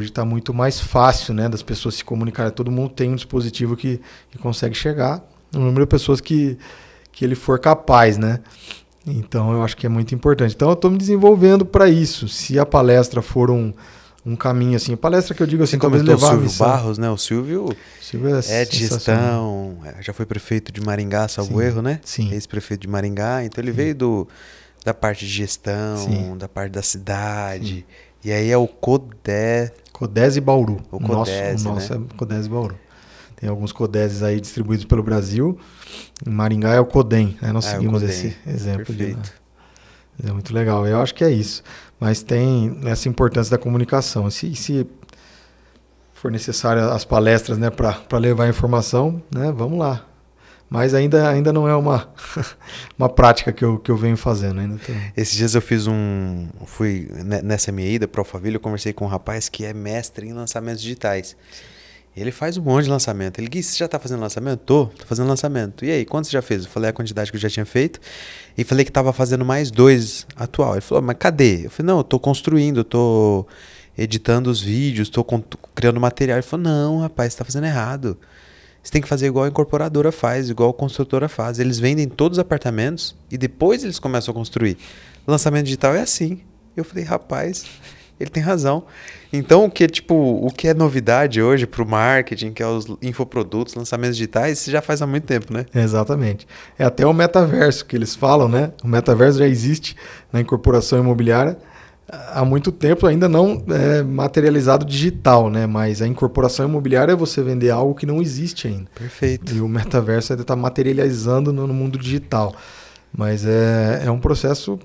está muito mais fácil, né, das pessoas se comunicarem. Todo mundo tem um dispositivo que consegue chegar no número de pessoas que ele for capaz, né? Então eu acho que é muito importante. Então eu estou me desenvolvendo para isso. Se a palestra for um caminho assim, palestra que eu digo assim, talvez levar o Silvio Barros, né? O Silvio é de sensacional. gestão, já foi prefeito de Maringá, salvo erro, né? Sim. Ex-prefeito de Maringá, então ele veio da parte de gestão, Sim. da parte da cidade. E aí é o Codese Bauru. O Codese, nosso é Codese Bauru. Tem alguns Codeses aí distribuídos pelo Brasil. Em Maringá é o Codem, né? Nós seguimos esse exemplo. Perfeito. É muito legal. Eu acho que é isso. Mas tem essa importância da comunicação. Se for necessário as palestras, né, para levar a informação, né, vamos lá. Mas ainda não é uma prática que eu venho fazendo. Esses dias eu fui nessa minha ida para Alphaville, eu conversei com um rapaz que é mestre em lançamentos digitais. Ele faz um monte de lançamento. Ele disse: você já está fazendo lançamento? Tô fazendo lançamento. E aí, quanto você já fez? Eu falei a quantidade que eu já tinha feito. E falei que estava fazendo mais 2 atual. Ele falou: mas cadê? Eu falei: não, eu estou construindo, eu estou editando os vídeos, estou criando material. Ele falou: não, rapaz, você está fazendo errado. Você tem que fazer igual a incorporadora faz, igual a construtora faz. Eles vendem todos os apartamentos e depois eles começam a construir. Lançamento digital é assim. Eu falei: rapaz, ele tem razão. Então, o que é novidade hoje para o marketing, que é os infoprodutos, lançamentos digitais, isso já faz há muito tempo, né? Exatamente. É até o metaverso que eles falam, né? O metaverso já existe na incorporação imobiliária há muito tempo, ainda não é materializado digital, né? Mas a incorporação imobiliária é você vender algo que não existe ainda. Perfeito. E o metaverso ainda está materializando no mundo digital. Mas é um processo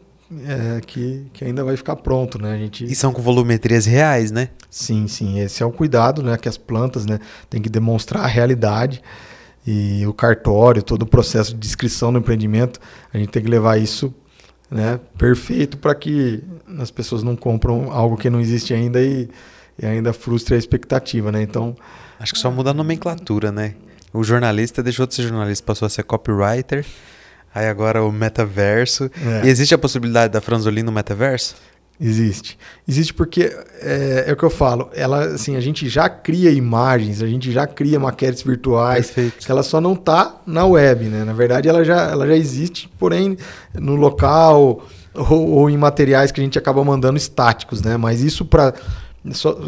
que ainda vai ficar pronto, né? E são com volumetrias reais, né? Sim. Esse é o cuidado, né? Que as plantas, né, tem que demonstrar a realidade. E o cartório, todo o processo de inscrição no empreendimento, a gente tem que levar isso, né, perfeito, para que as pessoas não compram algo que não existe ainda e ainda frustre a expectativa, né? Então, acho que só muda a nomenclatura, né? O jornalista deixou de ser jornalista, passou a ser copywriter. Aí agora o metaverso. E existe a possibilidade da Franzolin no metaverso? Existe. Existe porque, é o que eu falo, assim, a gente já cria imagens, a gente já cria maquetes virtuais. Perfeito. Que ela só não está na web, né? Na verdade, ela já existe, porém, no local ou em materiais que a gente acaba mandando estáticos, né? Mas isso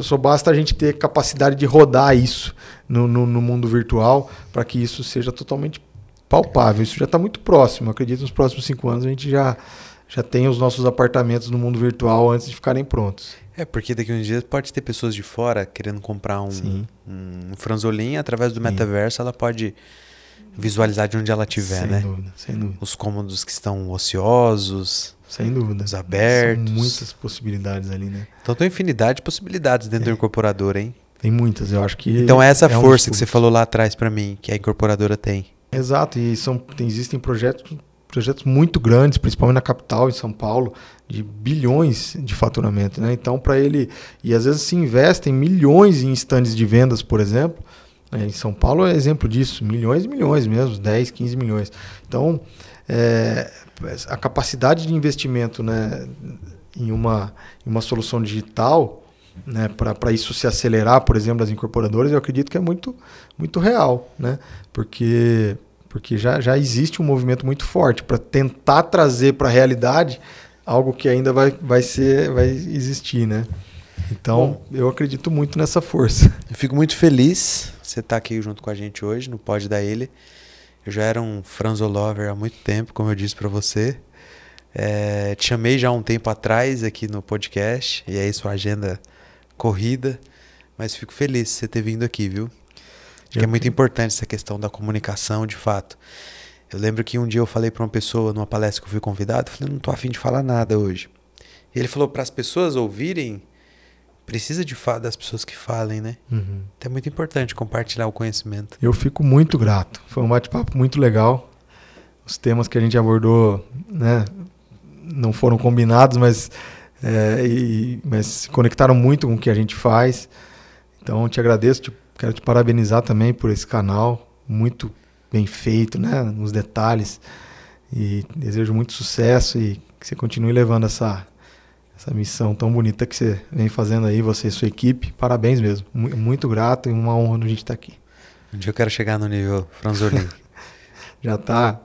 só basta a gente ter capacidade de rodar isso no mundo virtual para que isso seja totalmente palpável. Isso já está muito próximo. Eu acredito que nos próximos 5 anos a gente já tem os nossos apartamentos no mundo virtual antes de ficarem prontos. Porque daqui a uns dias pode ter pessoas de fora querendo comprar um Franzolin. Através do metaverso ela pode visualizar de onde ela estiver, né? Sem dúvida. Os cômodos que estão ociosos. Sem dúvida. Os abertos. São muitas possibilidades ali, né? Então tem infinidade de possibilidades dentro da incorporadora, hein? Tem muitas, eu acho que... Então é essa força que você falou lá atrás para mim, que a incorporadora tem. Exato, e existem projetos muito grandes, principalmente na capital, em São Paulo, de bilhões de faturamento, né? Então, e às vezes se investem milhões em estandes de vendas, por exemplo. Em São Paulo é exemplo disso, milhões e milhões mesmo, 10, 15 milhões. Então, a capacidade de investimento, né, em uma solução digital, né, para isso se acelerar, por exemplo, das incorporadoras, eu acredito que é muito, muito real, né? Porque já existe um movimento muito forte para tentar trazer para a realidade algo que ainda vai existir, né? Então, eu acredito muito nessa força. Eu fico muito feliz você estar aqui junto com a gente hoje no Pod da Ilha. Eu já era um franzolover há muito tempo, como eu disse para você. Te chamei já há um tempo atrás aqui no podcast, e aí sua agenda corrida, mas fico feliz de você ter vindo aqui, viu? Acho que é muito importante essa questão da comunicação, de fato. Eu lembro que um dia eu falei para uma pessoa numa palestra que eu fui convidado, eu falei, não tô afim de falar nada hoje. E ele falou, para as pessoas ouvirem, precisa de fato das pessoas que falem, né? Uhum. Então é muito importante compartilhar o conhecimento. Eu fico muito grato. Foi um bate-papo muito legal. Os temas que a gente abordou, né, não foram combinados, mas se conectaram muito com o que a gente faz. Então, eu te agradeço. Quero te parabenizar também por esse canal. Muito bem feito, né, nos detalhes. E desejo muito sucesso e que você continue levando essa missão tão bonita que você vem fazendo aí, você e sua equipe. Parabéns mesmo. Muito grato e uma honra a gente estar aqui. Um dia eu quero chegar no nível Franzolin. Já tá.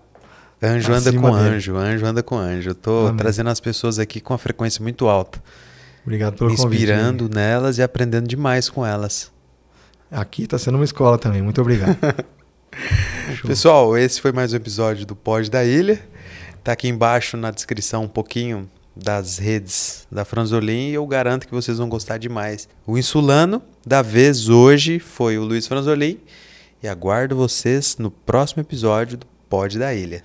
Anjo anda com anjo, anjo anda com anjo. Eu tô trazendo as pessoas aqui com uma frequência muito alta. Obrigado pelo convite. Inspirando nelas e aprendendo demais com elas. Aqui tá sendo uma escola também. Muito obrigado. Pessoal, esse foi mais um episódio do Pod da Ilha. Tá aqui embaixo na descrição um pouquinho das redes da Franzolin e eu garanto que vocês vão gostar demais. O insulano da vez hoje foi o Luiz Franzolin e aguardo vocês no próximo episódio do Pod da Ilha.